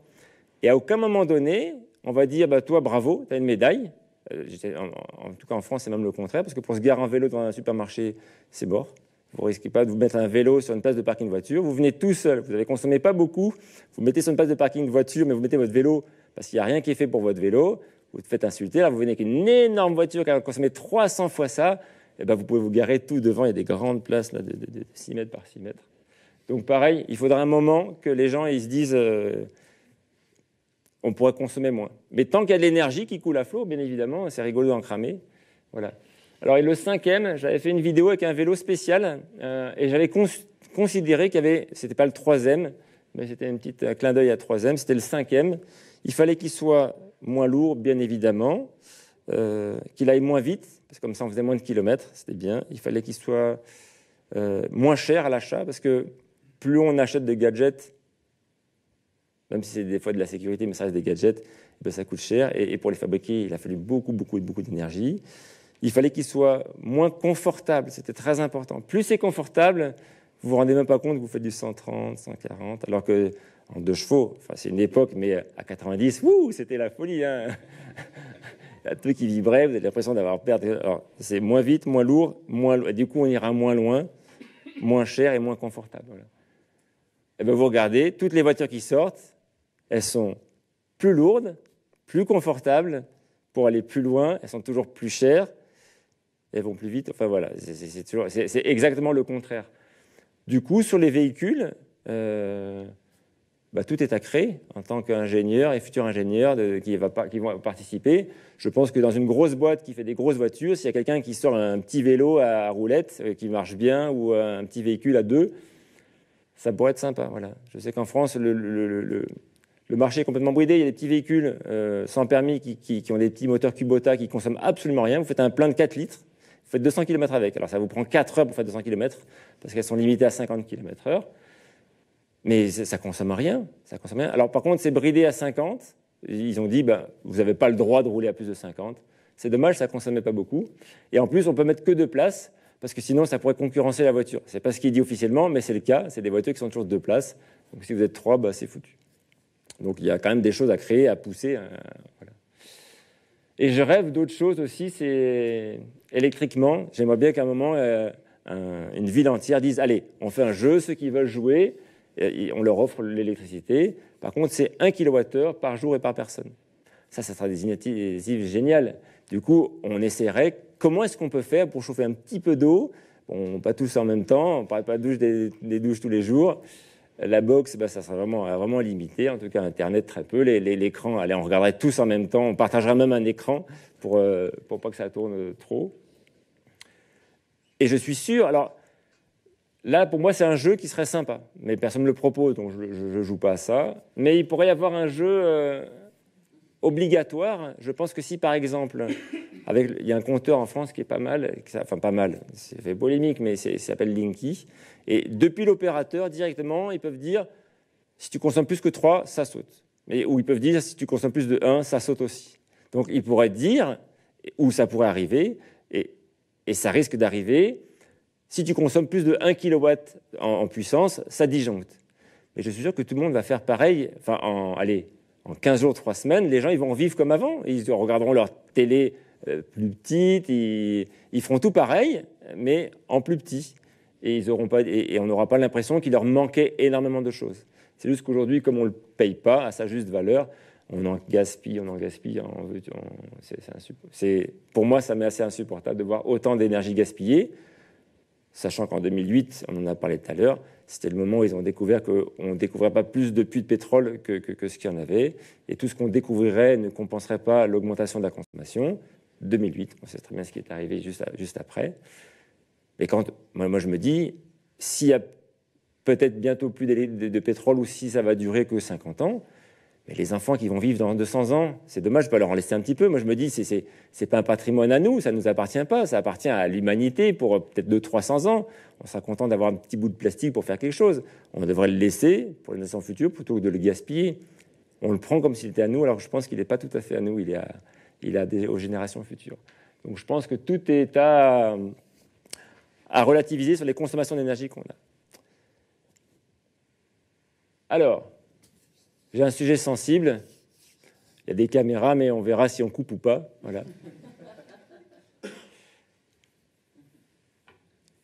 Et à aucun moment donné, on va dire, toi, bravo, tu as une médaille. En tout cas, en France, c'est même le contraire, parce que pour se garer en vélo dans un supermarché, c'est mort. Vous ne risquez pas de vous mettre un vélo sur une place de parking de voiture. Vous venez tout seul, vous n'avez consommé pas beaucoup. Vous mettez sur une place de parking de voiture, mais vous mettez votre vélo parce qu'il n'y a rien qui est fait pour votre vélo. Vous te faites insulter. Là, vous venez avec une énorme voiture qui a consommé 300 fois ça. Vous pouvez vous garer tout devant. Il y a des grandes places là, de 6 mètres par 6 mètres. Donc pareil, il faudra un moment que les gens ils se disent on pourrait consommer moins. Mais tant qu'il y a de l'énergie qui coule à flot, bien évidemment, c'est rigolo d'en cramer. Voilà. Alors, et le 5e, j'avais fait une vidéo avec un vélo spécial et j'avais considéré qu'il y avait, c'était pas le 3e, mais c'était un clin d'œil à 3e, c'était le 5e. Il fallait qu'il soit moins lourd, bien évidemment, qu'il aille moins vite, parce que comme ça on faisait moins de kilomètres, c'était bien. Il fallait qu'il soit moins cher à l'achat, parce que plus on achète de gadgets, même si c'est des fois de la sécurité, mais ça reste des gadgets, ça coûte cher. Et pour les fabriquer, il a fallu beaucoup d'énergie. Il fallait qu'il soit moins confortable, c'était très important. Plus c'est confortable, vous vous rendez même pas compte que vous faites du 130, 140, alors que en 2 chevaux, enfin c'est une époque, mais à 90, c'était la folie. Hein. Il y a tout qui vibrait, vous avez l'impression d'avoir perdu. Alors c'est moins vite, moins lourd, du coup on ira moins loin, moins cher et moins confortable. Voilà. Et bien vous regardez, toutes les voitures qui sortent, elles sont plus lourdes, plus confortables, pour aller plus loin, elles sont toujours plus chères, elles vont plus vite, enfin voilà, c'est exactement le contraire. Du coup, sur les véhicules, tout est à créer en tant qu'ingénieur et futur ingénieur qui vont participer. Je pense que dans une grosse boîte qui fait des grosses voitures, s'il y a quelqu'un qui sort un petit vélo à roulettes qui marche bien ou un petit véhicule à 2, ça pourrait être sympa. Voilà. Je sais qu'en France, le marché est complètement bridé. Il y a des petits véhicules sans permis qui ont des petits moteurs Kubota qui consomment absolument rien. Vous faites un plein de 4 litres, vous faites 200 km avec. Alors ça vous prend 4 heures pour faire 200 km parce qu'elles sont limitées à 50 km/h. Mais ça consomme rien. Alors par contre, c'est bridé à 50. Ils ont dit, vous n'avez pas le droit de rouler à plus de 50. C'est dommage, ça ne consommait pas beaucoup. Et en plus, on peut mettre que 2 places, parce que sinon, ça pourrait concurrencer la voiture. Ce n'est pas ce qui est dit officiellement, mais c'est le cas. C'est des voitures qui sont toujours 2 places. Donc si vous êtes 3, c'est foutu. Donc il y a quand même des choses à créer, à pousser. Voilà. Et je rêve d'autres choses aussi, c'est électriquement. J'aimerais bien qu'à un moment, une ville entière dise, allez, on fait un jeu, ceux qui veulent jouer, et on leur offre l'électricité. Par contre, c'est 1 kWh par jour et par personne. Ça sera des initiatives géniales. Du coup, on essaierait, comment est-ce qu'on peut faire pour chauffer un petit peu d'eau? Bon, pas tous en même temps, on ne parle pas de des douches tous les jours. La box, ça sera vraiment limité. En tout cas, Internet, très peu. L'écran, allez, on regarderait tous en même temps. On partagera même un écran pour pas que ça tourne trop. Et je suis sûr... Alors, là, pour moi, c'est un jeu qui serait sympa. Mais personne ne me le propose, donc je ne joue pas à ça. Mais il pourrait y avoir un jeu obligatoire. Je pense que si, par exemple, il y a un compteur en France qui est pas mal, pas mal, c'est fait polémique, mais ça s'appelle Linky. Et depuis l'opérateur, directement, ils peuvent dire, si tu consommes plus que 3, ça saute. Ou ils peuvent dire, si tu consommes plus de 1, ça saute aussi. Donc, ils pourraient dire, où ça pourrait arriver, et ça risque d'arriver, si tu consommes plus de 1 kW en puissance, ça disjoncte. Mais je suis sûr que tout le monde va faire pareil. Enfin, en 15 jours, 3 semaines, les gens ils vont vivre comme avant. Ils regarderont leur télé plus petite, ils feront tout pareil, mais en plus petit. Et on n'aura pas l'impression qu'il leur manquait énormément de choses. C'est juste qu'aujourd'hui, comme on ne le paye pas à sa juste valeur, on en gaspille. Pour moi, ça m'est assez insupportable de voir autant d'énergie gaspillée. Sachant qu'en 2008, on en a parlé tout à l'heure, c'était le moment où ils ont découvert qu'on ne découvrait pas plus de puits de pétrole que ce qu'il y en avait. Et tout ce qu'on découvrirait ne compenserait pas l'augmentation de la consommation. 2008, on sait très bien ce qui est arrivé juste après. Et quand moi je me dis, s'il y a peut-être bientôt plus de pétrole ou si ça va durer que 50 ans, mais les enfants qui vont vivre dans 200 ans, c'est dommage de ne pas leur en laisser un petit peu. Moi, je me dis, c'est pas un patrimoine à nous, ça ne nous appartient pas, ça appartient à l'humanité pour peut-être 200-300 ans. On sera content d'avoir un petit bout de plastique pour faire quelque chose. On devrait le laisser pour les nations futures plutôt que de le gaspiller. On le prend comme s'il était à nous, alors que je pense qu'il n'est pas tout à fait à nous, il est aux générations futures. Donc je pense que tout est à relativiser sur les consommations d'énergie qu'on a. Alors, j'ai un sujet sensible. Il y a des caméras, mais on verra si on coupe ou pas. Voilà.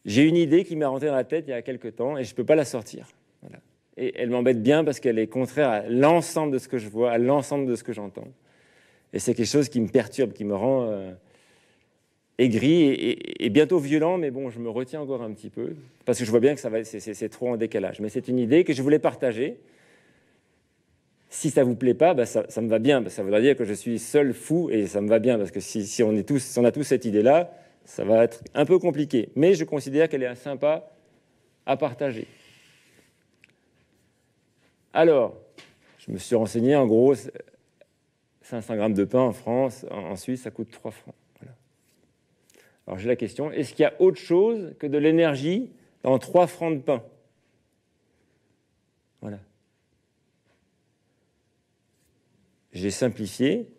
J'ai une idée qui m'est rentrée dans la tête il y a quelques temps et je ne peux pas la sortir. Voilà. Et elle m'embête bien parce qu'elle est contraire à l'ensemble de ce que je vois, à l'ensemble de ce que j'entends. Et c'est quelque chose qui me perturbe, qui me rend aigri et bientôt violent, mais bon, je me retiens encore un petit peu parce que je vois bien que c'est trop en décalage. Mais c'est une idée que je voulais partager. Si ça ne vous plaît pas, ça me va bien. Ça voudrait dire que je suis seul fou et ça me va bien parce que si on a tous cette idée-là, ça va être un peu compliqué. Mais je considère qu'elle est sympa à partager. Alors, je me suis renseigné, en gros, 500 grammes de pain en France, en Suisse, ça coûte 3 francs. Voilà. Alors j'ai la question, est-ce qu'il y a autre chose que de l'énergie dans 3 francs de pain? Voilà. J'ai simplifié,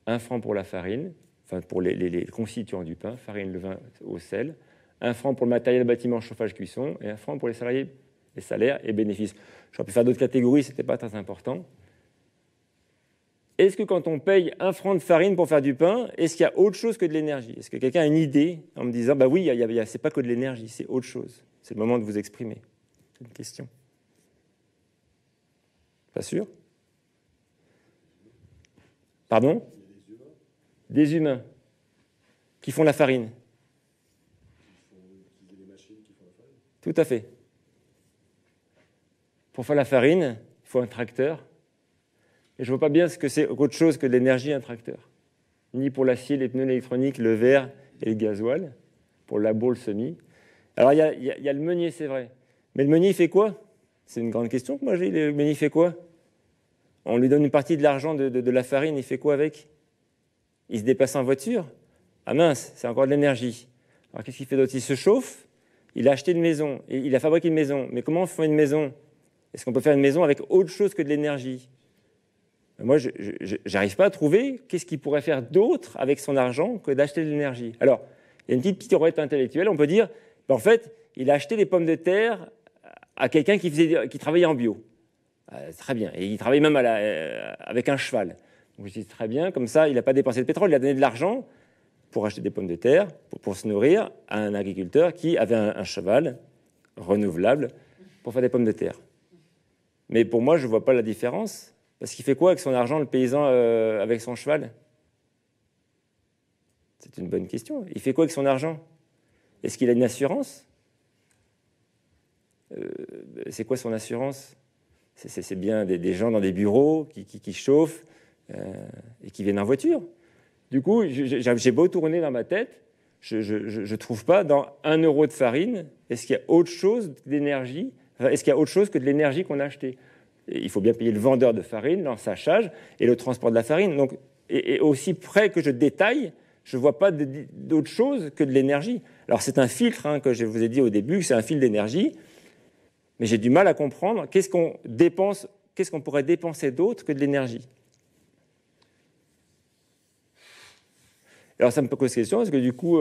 1 franc pour la farine, enfin pour les constituants du pain, farine, levain, eau, sel, 1 franc pour le matériel, bâtiment, chauffage, cuisson, et 1 franc pour les salariés, les salaires et bénéfices. J'aurais pu faire d'autres catégories, ce n'était pas très important. Est-ce que quand on paye 1 franc de farine pour faire du pain, est-ce qu'il y a autre chose que de l'énergie? Est-ce que quelqu'un a une idée en me disant, bah oui, c'est pas que de l'énergie, c'est autre chose? C'est le moment de vous exprimer. C'est une question. Pas sûr? Pardon? Des humains qui font la farine. Tout à fait. Pour faire la farine, il faut un tracteur. Et je ne vois pas bien ce que c'est autre chose que de l'énergie, un tracteur. Ni pour l'acier, les pneus électroniques, le verre et le gasoil. Pour le labo, le semis. Alors, il y a le meunier, c'est vrai. Mais le meunier, il fait quoi? C'est une grande question que moi j'ai. Le meunier, il fait quoi? On lui donne une partie de l'argent de la farine, il fait quoi avec? Il se déplace en voiture? Ah mince, c'est encore de l'énergie. Alors, qu'est-ce qu'il fait d'autre? Il se chauffe. Il a acheté une maison. Et il a fabriqué une maison. Mais comment on fait une maison? Est-ce qu'on peut faire une maison avec autre chose que de l'énergie? Moi, je n'arrive pas à trouver qu'est-ce qu'il pourrait faire d'autre avec son argent que d'acheter de l'énergie. Alors, il y a une petite pirouette intellectuelle. On peut dire, en fait, il a acheté des pommes de terre à quelqu'un qui travaillait en bio. Très bien. Et il travaille même avec un cheval. Donc, je dis très bien. Comme ça, il n'a pas dépensé de pétrole. Il a donné de l'argent pour acheter des pommes de terre, pour se nourrir à un agriculteur qui avait un cheval renouvelable pour faire des pommes de terre. Mais pour moi, je ne vois pas la différence. Parce qu'il fait quoi avec son argent, le paysan, avec son cheval? C'est une bonne question. Il fait quoi avec son argent? Est-ce qu'il a une assurance? C'est quoi son assurance? C'est bien des gens dans des bureaux qui chauffent et qui viennent en voiture. Du coup, j'ai beau tourner dans ma tête, je ne trouve pas dans 1 euro de farine, est-ce qu'il y a autre chose d'énergie? Est-ce qu'il y a autre chose que de l'énergie qu'on a achetée? Il faut bien payer le vendeur de farine, l'ensachage et le transport de la farine. Donc, et aussi près que je détaille, je ne vois pas d'autre chose que de l'énergie. Alors c'est un filtre que je vous ai dit au début, que c'est un fil d'énergie, mais j'ai du mal à comprendre qu'est-ce qu'on pourrait dépenser d'autre que de l'énergie. Alors ça me pose question, parce que du coup,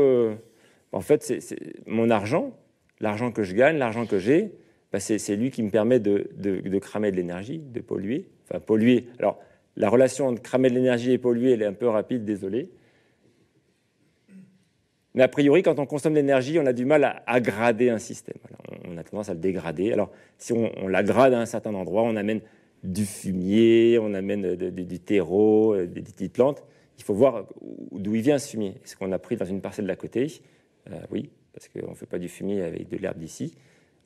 en fait, c'est mon argent, l'argent que je gagne, l'argent que j'ai, c'est lui qui me permet de cramer de l'énergie, de polluer. Enfin, polluer. Alors, la relation entre cramer de l'énergie et polluer, elle est un peu rapide, désolé. Mais a priori, quand on consomme de l'énergie, on a du mal à grader un système. Alors, on a tendance à le dégrader. Alors, si on la grade à un certain endroit, on amène du fumier, on amène du terreau, des petites plantes. Il faut voir d'où il vient ce fumier. Est-ce qu'on a pris dans une parcelle d'à côté? Oui, parce qu'on ne fait pas du fumier avec de l'herbe d'ici.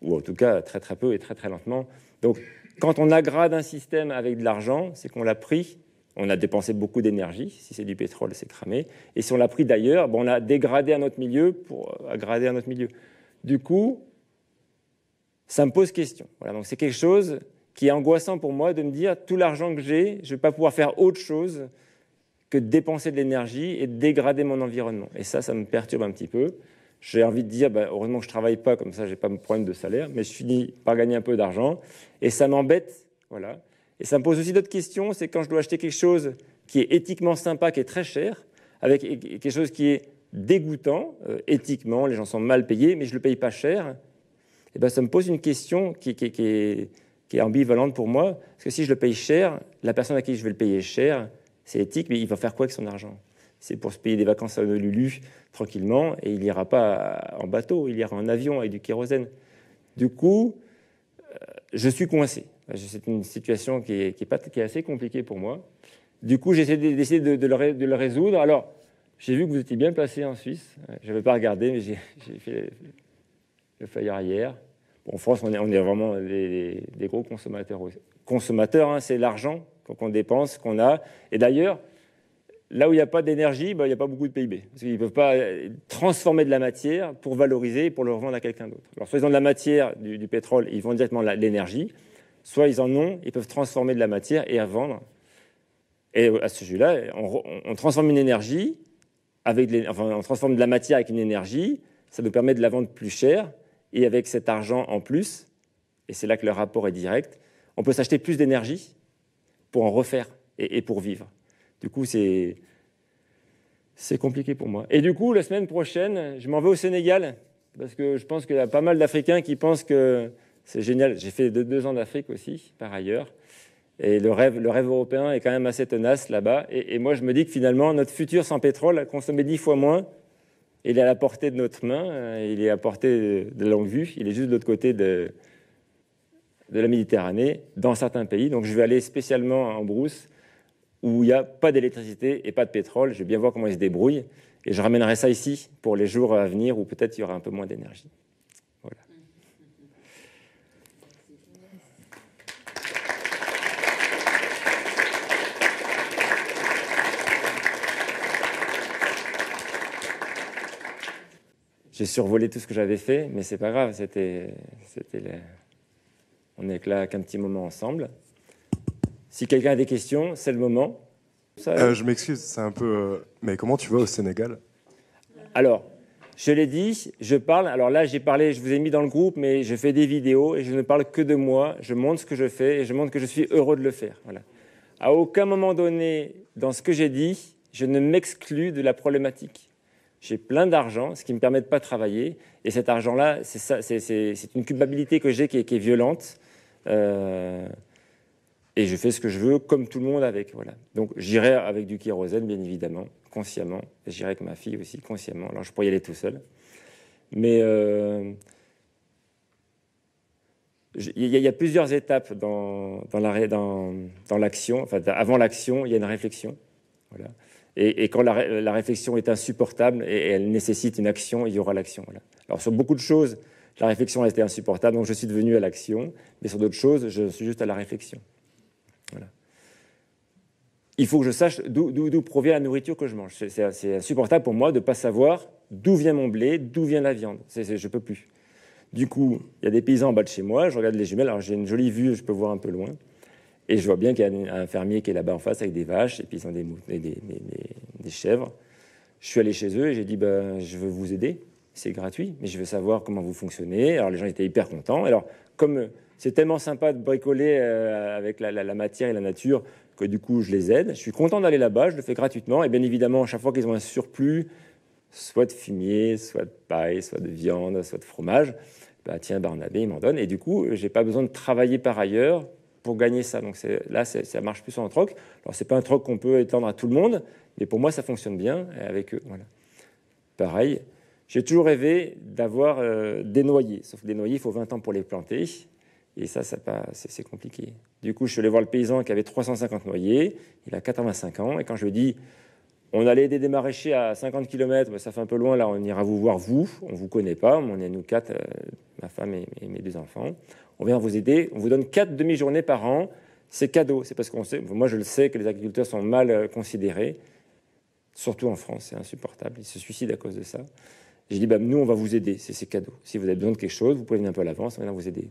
Ou en tout cas très très peu et très très lentement. Donc quand on agrade un système avec de l'argent, c'est qu'on l'a pris, on a dépensé beaucoup d'énergie, si c'est du pétrole, c'est cramé, et si on l'a pris d'ailleurs, on a dégradé un autre milieu pour aggrader un autre milieu. Du coup, ça me pose question. Voilà, donc c'est quelque chose qui est angoissant pour moi de me dire, tout l'argent que j'ai, je ne vais pas pouvoir faire autre chose que de dépenser de l'énergie et de dégrader mon environnement. Et ça me perturbe un petit peu. J'ai envie de dire, heureusement que je ne travaille pas, comme ça je n'ai pas de problème de salaire, mais je finis par gagner un peu d'argent, et ça m'embête. Voilà. Et ça me pose aussi d'autres questions, c'est quand je dois acheter quelque chose qui est éthiquement sympa, qui est très cher, avec quelque chose qui est dégoûtant, éthiquement, les gens sont mal payés, mais je ne le paye pas cher, et ça me pose une question qui est ambivalente pour moi, parce que si je le paye cher, la personne à qui je vais le payer cher, c'est éthique, mais il va faire quoi avec son argent? C'est pour se payer des vacances à Honolulu tranquillement, et il n'ira pas en bateau, il ira en avion avec du kérosène. Du coup, je suis coincé. C'est une situation qui est assez compliquée pour moi. Du coup, j'essaie d'essayer de le résoudre. Alors, j'ai vu que vous étiez bien placé en Suisse. Je n'avais pas regardé, mais j'ai fait le feuillard hier. Bon, en France, on est vraiment des gros consommateurs. Consommateurs, c'est l'argent qu'on dépense, qu'on a. Et d'ailleurs, là où il n'y a pas d'énergie, il n'y a pas beaucoup de PIB. Parce qu'ils ne peuvent pas transformer de la matière pour valoriser et pour le revendre à quelqu'un d'autre. Alors, soit ils ont de la matière, du pétrole, ils vendent directement l'énergie. Soit ils en ont, ils peuvent transformer de la matière et à vendre. Et à ce sujet-là, on transforme une énergie, on transforme de la matière avec une énergie, ça nous permet de la vendre plus cher, et avec cet argent en plus, et c'est là que le rapport est direct, on peut s'acheter plus d'énergie pour en refaire et pour vivre. Du coup, c'est compliqué pour moi. Et du coup, la semaine prochaine, je m'en vais au Sénégal Parce que je pense qu'il y a pas mal d'Africains qui pensent que c'est génial. J'ai fait 2 ans d'Afrique aussi, par ailleurs. Et le rêve européen est quand même assez tenace là-bas. Et moi, je me dis que finalement, notre futur sans pétrole a consommé 10 fois moins. Il est à la portée de notre main, il est à portée de longue vue. Il est juste de l'autre côté de la Méditerranée, dans certains pays. Donc, je vais aller spécialement en brousse, où il n'y a pas d'électricité et pas de pétrole. Je vais bien voir comment ils se débrouillent. Et je ramènerai ça ici pour les jours à venir où peut-être il y aura un peu moins d'énergie. Voilà. J'ai survolé tout ce que j'avais fait, mais c'est pas grave. On n'est que là qu'un petit moment ensemble. Si quelqu'un a des questions, c'est le moment. Je m'excuse, c'est un peu... mais comment tu vas au Sénégal? Alors, je l'ai dit, je parle. Alors là, j'ai parlé, je vous ai mis dans le groupe, mais je fais des vidéos et je ne parle que de moi. Je montre ce que je fais et je montre que je suis heureux de le faire. Voilà. À aucun moment donné, dans ce que j'ai dit, je ne m'exclus de la problématique. J'ai plein d'argent, ce qui ne me permet de pas travailler. Et cet argent-là, c'est une culpabilité que j'ai qui est violente. Et je fais ce que je veux, comme tout le monde avec. Voilà. Donc j'irai avec du kérosène, bien évidemment, consciemment. J'irai avec ma fille aussi, consciemment. Alors je pourrais y aller tout seul. Mais il y a plusieurs étapes dans l'action. Enfin, avant l'action, il y a une réflexion. Voilà. Et quand la réflexion est insupportable et elle nécessite une action, il y aura l'action. Voilà. Alors sur beaucoup de choses, la réflexion a été insupportable, donc je suis devenu à l'action. Mais sur d'autres choses, je suis juste à la réflexion. Voilà. Il faut que je sache d'où provient la nourriture que je mange. C'est insupportable pour moi de ne pas savoir d'où vient mon blé, d'où vient la viande. Je ne peux plus. Du coup, il y a des paysans en bas de chez moi, je regarde les jumelles, alors j'ai une jolie vue, je peux voir un peu loin. Et je vois bien qu'il y a un fermier qui est là-bas en face avec des vaches, et puis ils ont des chèvres. Je suis allé chez eux et j'ai dit je veux vous aider, c'est gratuit, mais je veux savoir comment vous fonctionnez. Alors les gens étaient hyper contents. Alors comme c'est tellement sympa de bricoler avec la matière et la nature que du coup je les aide. Je suis content d'aller là-bas, je le fais gratuitement. Et bien évidemment, à chaque fois qu'ils ont un surplus, soit de fumier, soit de paille, soit de viande, soit de fromage, tiens Barnabé, il m'en donne. Et du coup, j'ai pas besoin de travailler par ailleurs pour gagner ça. Donc là, ça marche plus en troc. Alors c'est pas un troc qu'on peut étendre à tout le monde, mais pour moi, ça fonctionne bien avec eux. Voilà. Pareil, j'ai toujours rêvé d'avoir des noyers. Sauf que des noyers, il faut 20 ans pour les planter. Et ça c'est compliqué. Du coup, je suis allé voir le paysan qui avait 350 noyers. Il a 85 ans. Et quand je lui ai dit, on allait aider des maraîchers à 50 km, ça fait un peu loin, là, on ira vous voir, vous. On ne vous connaît pas. On est nous 4, ma femme et mes 2 enfants. On vient vous aider. On vous donne 4 demi-journées par an. C'est cadeau. C'est parce qu'on sait, moi je le sais, que les agriculteurs sont mal considérés. Surtout en France, c'est insupportable. Ils se suicident à cause de ça. J'ai dit, nous, on va vous aider. C'est cadeau. Si vous avez besoin de quelque chose, vous pouvez venir un peu à l'avance, on va vous aider.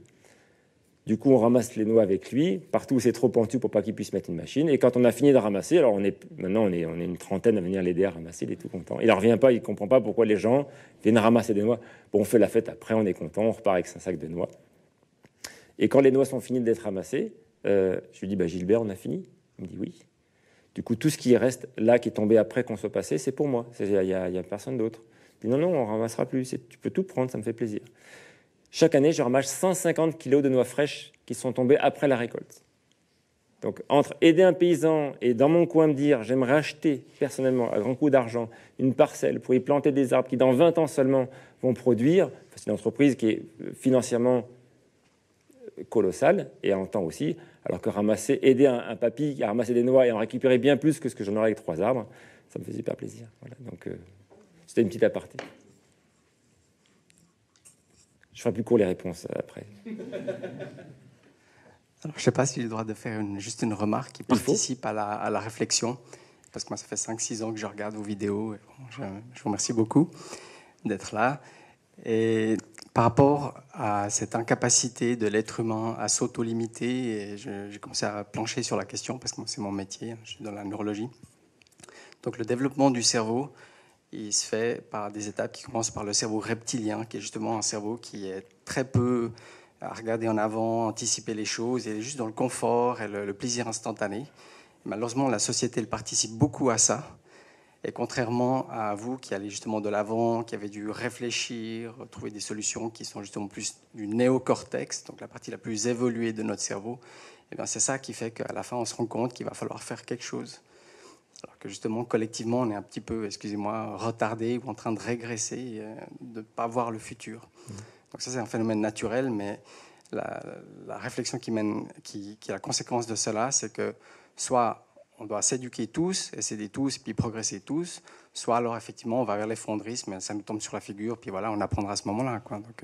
Du coup, on ramasse les noix avec lui, partout où c'est trop pentu pour pas qu'il puisse mettre une machine. Et quand on a fini de ramasser, alors maintenant on est une trentaine à venir l'aider à ramasser, il est tout content. Il n'en revient pas, il ne comprend pas pourquoi les gens viennent ramasser des noix. Bon, on fait la fête après, on est content, on repart avec 5 sacs de noix. Et quand les noix sont finies d'être ramassées, je lui dis, Gilbert, on a fini? Il me dit oui. Du coup, tout ce qui reste là, qui est tombé après qu'on soit passé, c'est pour moi. Il n'y a personne d'autre. Je dis, non, on ne ramassera plus, tu peux tout prendre, ça me fait plaisir. Chaque année, je ramasse 150 kilos de noix fraîches qui sont tombées après la récolte. Donc, entre aider un paysan et dans mon coin me dire, j'aimerais acheter personnellement, à grand coup d'argent, une parcelle pour y planter des arbres qui, dans 20 ans seulement, vont produire, c'est une entreprise qui est financièrement colossale et en temps aussi, alors que aider un papy à ramasser des noix et en récupérer bien plus que ce que j'en aurais avec 3 arbres, ça me fait super plaisir. Voilà, donc, c'était une petite aparté. Je ferai plus court les réponses après. Alors, je ne sais pas si j'ai le droit de faire juste une remarque qui participe à la réflexion, parce que moi, ça fait 5-6 ans que je regarde vos vidéos. Et bon, je vous remercie beaucoup d'être là. Et par rapport à cette incapacité de l'être humain à s'auto-limiter, j'ai commencé à plancher sur la question, parce que c'est mon métier, je suis dans la neurologie. Donc, le développement du cerveau, il se fait par des étapes qui commencent par le cerveau reptilien, qui est justement un cerveau qui est très peu à regarder en avant, anticiper les choses, et juste dans le confort et le plaisir instantané. Et malheureusement, la société elle participe beaucoup à ça. Et contrairement à vous qui allez justement de l'avant, qui avez dû réfléchir, trouver des solutions qui sont justement plus du néocortex, donc la partie la plus évoluée de notre cerveau, eh bien c'est ça qui fait qu'à la fin, on se rend compte qu'il va falloir faire quelque chose. Alors que justement, collectivement, on est un petit peu, excusez-moi, retardé ou en train de régresser, de ne pas voir le futur. Donc ça, c'est un phénomène naturel, mais la réflexion qui est la conséquence de cela, c'est que soit on doit s'éduquer tous, s'aider tous, puis progresser tous, soit alors effectivement on va vers l'effondrisme, ça nous tombe sur la figure, puis voilà, on apprendra à ce moment-là, quoi. Donc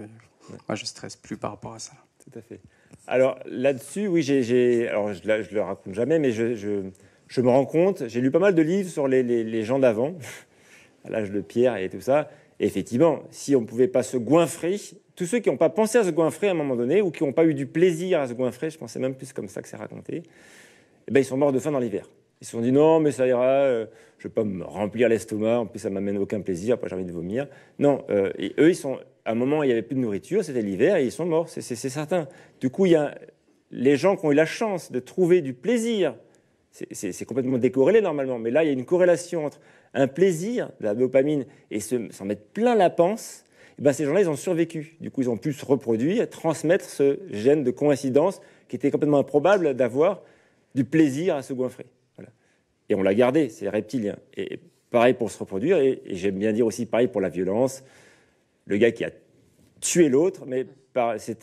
moi je stresse plus par rapport à ça. Tout à fait. Alors là-dessus, oui, alors je le raconte jamais, mais je me rends compte, j'ai lu pas mal de livres sur les gens d'avant, à l'âge de pierre et tout ça. Et effectivement, si on ne pouvait pas se goinfrer, tous ceux qui n'ont pas pensé à se goinfrer à un moment donné, ou qui n'ont pas eu du plaisir à se goinfrer, je pensais même plus comme ça que c'est raconté, eh ben, ils sont morts de faim dans l'hiver. Ils se sont dit non, mais ça ira, je ne vais pas me remplir l'estomac, en plus ça ne m'amène aucun plaisir, après j'ai envie de vomir. Non, et eux, à un moment, il n'y avait plus de nourriture, c'était l'hiver, et ils sont morts, c'est certain. Du coup, il y a les gens qui ont eu la chance de trouver du plaisir, c'est complètement décorrélé normalement, mais là, il y a une corrélation entre un plaisir, de la dopamine, et s'en mettre plein la panse. Et ben, ces gens-là, ils ont survécu. Du coup, ils ont pu se reproduire, transmettre ce gène de coïncidence qui était complètement improbable d'avoir du plaisir à se goinfrer. Voilà. Et on l'a gardé, c'est les reptiliens. Et pareil pour se reproduire, et j'aime bien dire aussi pareil pour la violence. Le gars qui a tué l'autre, mais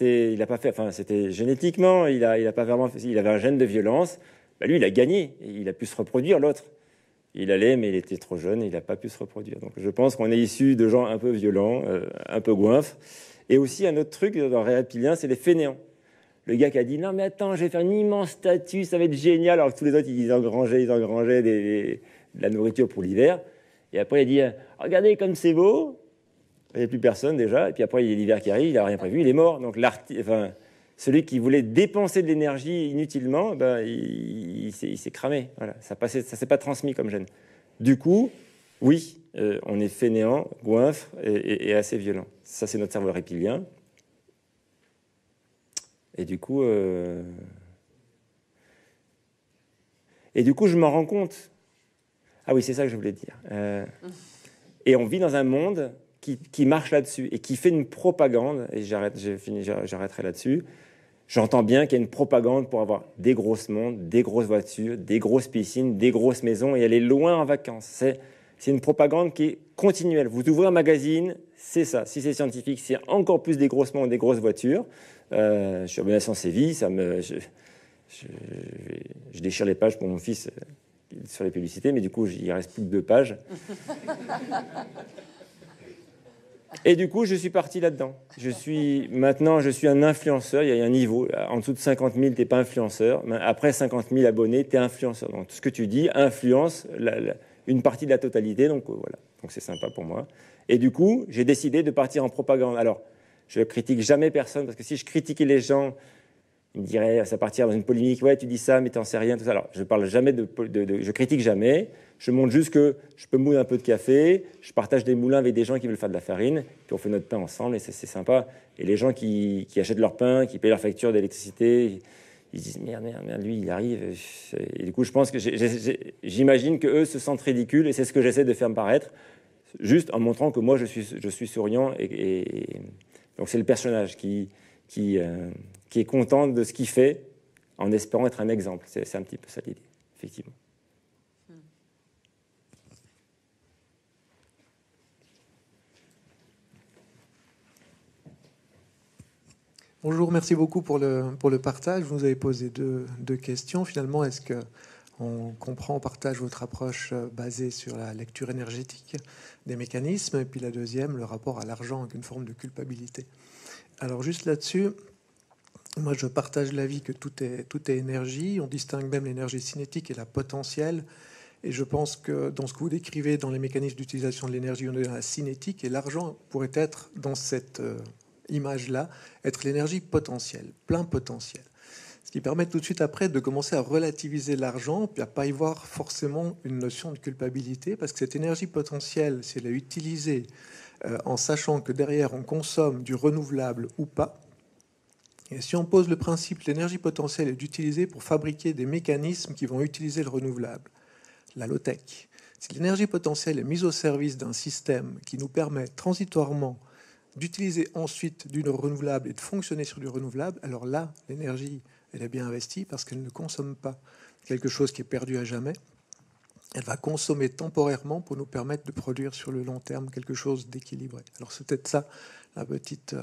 il a pas fait, enfin, c'était génétiquement, il a pas vraiment fait, il avait un gène de violence. Ben lui, il a gagné, et il a pu se reproduire, l'autre. Il allait, mais il était trop jeune et il n'a pas pu se reproduire. Donc je pense qu'on est issu de gens un peu violents, un peu goinfres. Et aussi, un autre truc dans les reptiliens, c'est les fainéants. Le gars qui a dit « Non, mais attends, je vais faire une immense statue, ça va être génial », alors que tous les autres, ils engrangeaient de la nourriture pour l'hiver. Et après, il a dit « Regardez comme c'est beau ». Il n'y a plus personne déjà. Et puis après, il y a l'hiver qui arrive, il n'a rien prévu, il est mort. Donc celui qui voulait dépenser de l'énergie inutilement, ben, il s'est cramé. Voilà, ça ne s'est pas transmis comme gène. Du coup, oui, on est fainéant, goinfre et assez violent. Ça, c'est notre cerveau reptilien. Et du coup, je m'en rends compte. Ah oui, c'est ça que je voulais dire. Et on vit dans un monde qui marche là-dessus et qui fait une propagande. Et j'arrêterai là-dessus. J'entends bien qu'il y a une propagande pour avoir des grosses montres, des grosses voitures, des grosses piscines, des grosses maisons et aller loin en vacances. C'est une propagande qui est continuelle. Vous ouvrez un magazine, c'est ça. Si c'est scientifique, c'est encore plus des grosses montres, des grosses voitures. Je suis abonné à Séville, je déchire les pages pour mon fils sur les publicités, mais du coup, il reste plus que 2 pages. Et du coup, je suis parti là-dedans. Maintenant, je suis un influenceur. Il y a un niveau. En dessous de 50 000, tu n'es pas influenceur. Après 50 000 abonnés, tu es influenceur. Donc, tout ce que tu dis influence une partie de la totalité. Donc, voilà. Donc, c'est sympa pour moi. Et du coup, j'ai décidé de partir en propagande. Alors, je critique jamais personne, parce que si je critiquais les gens, ils me diraient, ça partirait dans une polémique, ouais, tu dis ça, mais t'en sais rien, tout ça. Alors, je parle jamais je critique jamais. Je montre juste que je peux mouler un peu de café, je partage des moulins avec des gens qui veulent faire de la farine, puis on fait notre pain ensemble, et c'est sympa. Et les gens qui achètent leur pain, qui payent leur facture d'électricité, ils se disent, merde, lui, il arrive. Et du coup, je pense que j'imagine qu'eux se sentent ridicules, et c'est ce que j'essaie de faire me paraître, juste en montrant que moi, je suis souriant, et donc c'est le personnage qui est content de ce qu'il fait en espérant être un exemple. C'est un petit peu ça l'idée, effectivement. Bonjour, merci beaucoup pour le partage. Vous nous avez posé deux questions. Finalement, est-ce qu'on comprend, on partage votre approche basée sur la lecture énergétique des mécanismes? Et puis la deuxième, le rapport à l'argent avec une forme de culpabilité. Alors juste là-dessus, moi je partage l'avis que tout est énergie. On distingue même l'énergie cinétique et la potentielle. Et je pense que dans ce que vous décrivez dans les mécanismes d'utilisation de l'énergie, on est dans la cinétique, et l'argent pourrait être dans cette image-là, être l'énergie potentielle, plein potentiel. Ce qui permet tout de suite après de commencer à relativiser l'argent, puis à pas y voir forcément une notion de culpabilité, parce que cette énergie potentielle, si elle est utilisée en sachant que derrière on consomme du renouvelable ou pas, et si on pose le principe que l'énergie potentielle est utilisée pour fabriquer des mécanismes qui vont utiliser le renouvelable, la low-tech, Si l'énergie potentielle est mise au service d'un système qui nous permet transitoirement d'utiliser ensuite du renouvelable et de fonctionner sur du renouvelable, alors là, l'énergie, elle est bien investie parce qu'elle ne consomme pas quelque chose qui est perdu à jamais. Elle va consommer temporairement pour nous permettre de produire sur le long terme quelque chose d'équilibré. Alors c'est peut-être ça, la petite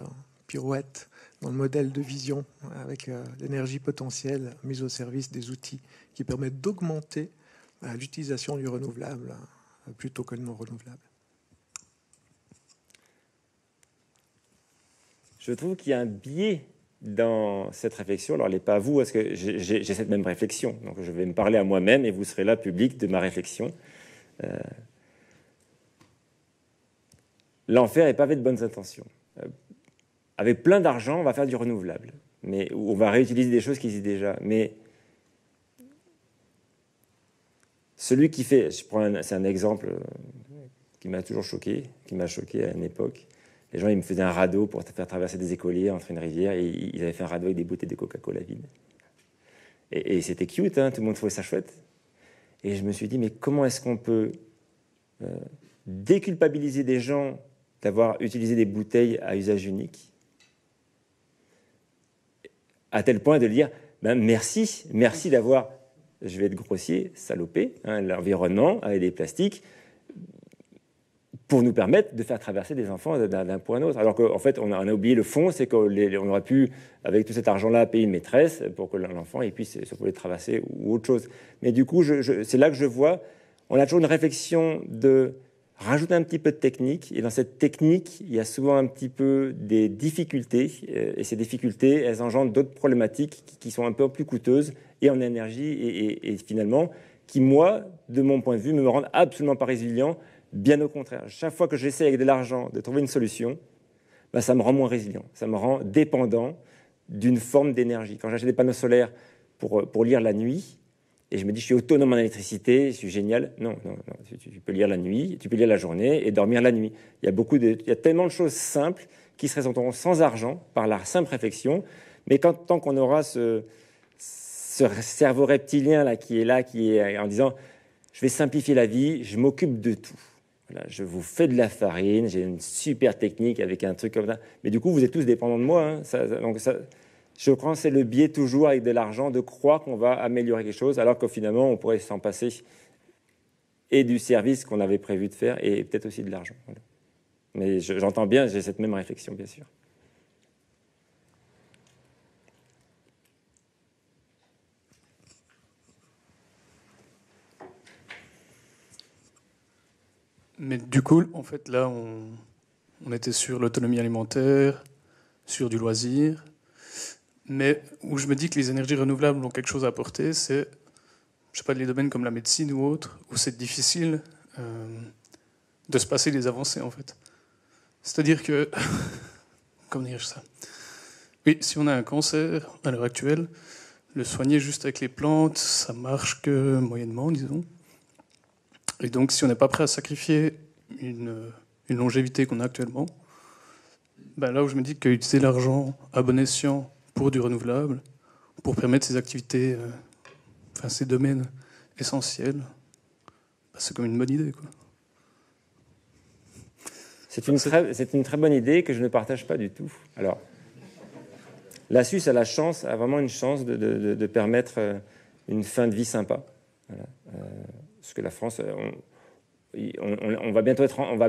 pirouette dans le modèle de vision avec l'énergie potentielle mise au service des outils qui permettent d'augmenter l'utilisation du renouvelable plutôt que le non renouvelable. Je trouve qu'il y a un biais dans cette réflexion. Alors, elle n'est pas à vous, parce que j'ai cette même réflexion. Donc, je vais me parler à moi-même et vous serez là, public, de ma réflexion. L'enfer est pavé de bonnes intentions. Avec plein d'argent, on va faire du renouvelable. Mais on va réutiliser des choses qui existent déjà. Mais celui qui fait... C'est un exemple qui m'a toujours choqué, qui m'a choqué à une époque. Les gens, ils me faisaient un radeau pour faire traverser des écoliers entre une rivière, et ils avaient fait un radeau avec des bouteilles de Coca-Cola vides. Et c'était cute, hein, tout le monde trouvait ça chouette. Et je me suis dit, mais comment est-ce qu'on peut déculpabiliser des gens d'avoir utilisé des bouteilles à usage unique, à tel point de dire, ben merci d'avoir, je vais être grossier, salopé l'environnement avec des plastiques, pour nous permettre de faire traverser des enfants d'un point à un autre. Alors qu'en fait, on a oublié le fond, c'est qu'on aurait pu, avec tout cet argent-là, payer une maîtresse pour que l'enfant puisse se pouvoir traverser ou autre chose. Mais du coup, c'est là que je vois, on a toujours une réflexion de rajouter un petit peu de technique. Et dans cette technique, il y a souvent un petit peu des difficultés. Et ces difficultés, elles engendrent d'autres problématiques qui sont un peu plus coûteuses et en énergie et finalement, qui, moi, de mon point de vue, ne me rendent absolument pas résilient. Bien au contraire, chaque fois que j'essaie avec de l'argent de trouver une solution, ben ça me rend moins résilient, ça me rend dépendant d'une forme d'énergie. Quand j'achète des panneaux solaires pour lire la nuit, et je me dis je suis autonome en électricité, je suis génial, non, tu peux lire la nuit, tu peux lire la journée et dormir la nuit. Il y a tellement de choses simples qui se résolveront sans argent, par la simple réflexion, mais tant qu'on aura ce cerveau reptilien là, qui est en disant je vais simplifier la vie, je m'occupe de tout. Voilà, je vous fais de la farine, j'ai une super technique avec un truc comme ça. Mais du coup, vous êtes tous dépendants de moi. Je crois que c'est le biais toujours avec de l'argent de croire qu'on va améliorer quelque chose, alors que finalement, on pourrait s'en passer et du service qu'on avait prévu de faire et peut-être aussi de l'argent. Voilà. Mais j'entends bien, j'ai cette même réflexion, bien sûr. Mais du coup, en fait, là, on était sur l'autonomie alimentaire, sur du loisir. Mais où je me dis que les énergies renouvelables ont quelque chose à apporter, c'est, je sais pas, les domaines comme la médecine ou autres, où c'est difficile de se passer des avancées, en fait. C'est-à-dire que... Comment dire ça ? Oui, si on a un cancer, à l'heure actuelle, le soigner juste avec les plantes, ça marche que moyennement, disons. Et donc, si on n'est pas prêt à sacrifier une longévité qu'on a actuellement, ben là où je me dis qu'utiliser l'argent à bon escient pour du renouvelable, pour permettre ces activités, ces domaines essentiels, ben c'est comme une bonne idée, quoi. C'est une très bonne idée que je ne partage pas du tout. Alors, la Suisse a vraiment une chance de permettre une fin de vie sympa. Voilà. Parce que la France, on va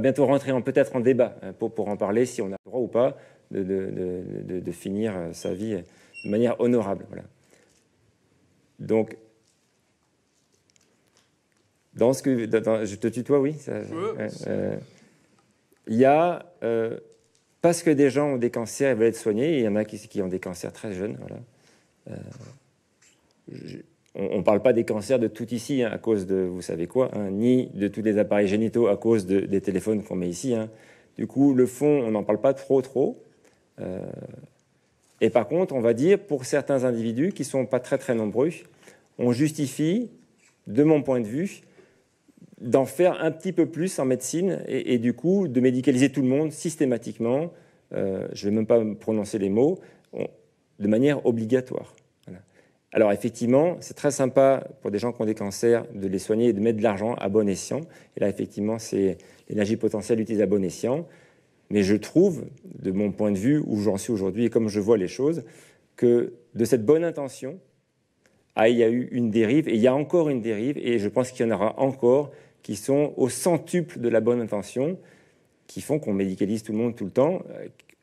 bientôt rentrer peut-être en débat pour en parler, si on a le droit ou pas de finir sa vie de manière honorable. Voilà. Donc, je te tutoie, oui. Il y a, parce que des gens ont des cancers et veulent être soignés, et il y en a qui ont des cancers très jeunes. Voilà. On ne parle pas des cancers de tout ici, à cause de vous savez quoi, ni de tous les appareils génitaux à cause des téléphones qu'on met ici. Du coup, le fond, on n'en parle pas trop. Et par contre, on va dire, pour certains individus qui ne sont pas très très nombreux, on justifie, de mon point de vue, d'en faire un petit peu plus en médecine et du coup, de médicaliser tout le monde systématiquement, je ne vais même pas prononcer les mots, de manière obligatoire. Alors effectivement, c'est très sympa pour des gens qui ont des cancers de les soigner et de mettre de l'argent à bon escient. Et là, effectivement, c'est l'énergie potentielle utilisée à bon escient. Mais je trouve, de mon point de vue, où j'en suis aujourd'hui et comme je vois les choses, que de cette bonne intention, il y a eu une dérive, et il y a encore une dérive, et je pense qu'il y en aura encore qui sont au centuple de la bonne intention, qui font qu'on médicalise tout le monde tout le temps,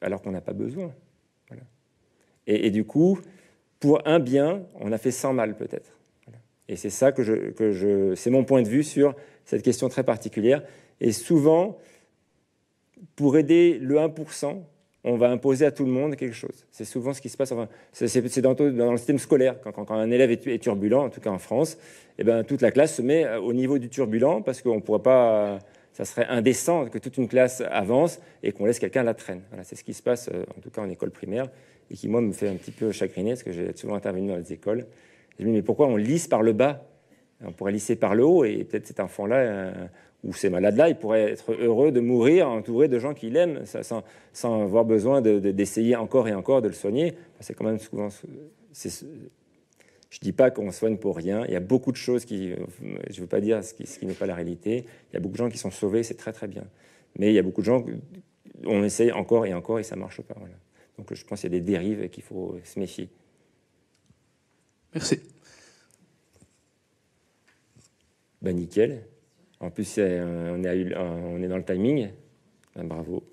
alors qu'on n'a pas besoin. Voilà. Et du coup, pour un bien, on a fait 100 mal peut-être. Voilà. Et c'est ça c'est mon point de vue sur cette question très particulière. Et souvent, pour aider le 1%, on va imposer à tout le monde quelque chose. C'est souvent ce qui se passe. Enfin, c'est dans le système scolaire. Quand un élève est turbulent, en tout cas en France, eh ben, toute la classe se met au niveau du turbulent parce qu'on ne pourrait pas. Ça serait indécent que toute une classe avance et qu'on laisse quelqu'un la traîne. Voilà, c'est ce qui se passe, en tout cas en école primaire, et qui, moi, me fait un petit peu chagriner parce que j'ai souvent intervenu dans les écoles. Je me dis, mais pourquoi on lisse par le bas? On pourrait lisser par le haut, et peut-être cet enfant-là, ou ces malades-là, il pourrait être heureux de mourir entouré de gens qu'il aime, sans avoir besoin d'essayer encore et encore de le soigner. C'est quand même souvent... je ne dis pas qu'on soigne pour rien. Il y a beaucoup de choses qui... Je ne veux pas dire ce qui n'est pas la réalité. Il y a beaucoup de gens qui sont sauvés, c'est très très bien. Mais il y a beaucoup de gens... On essaye encore et encore et ça ne marche pas. Voilà. Donc je pense qu'il y a des dérives et qu'il faut se méfier. Merci. Ben nickel. En plus, on est dans le timing. Ben, bravo.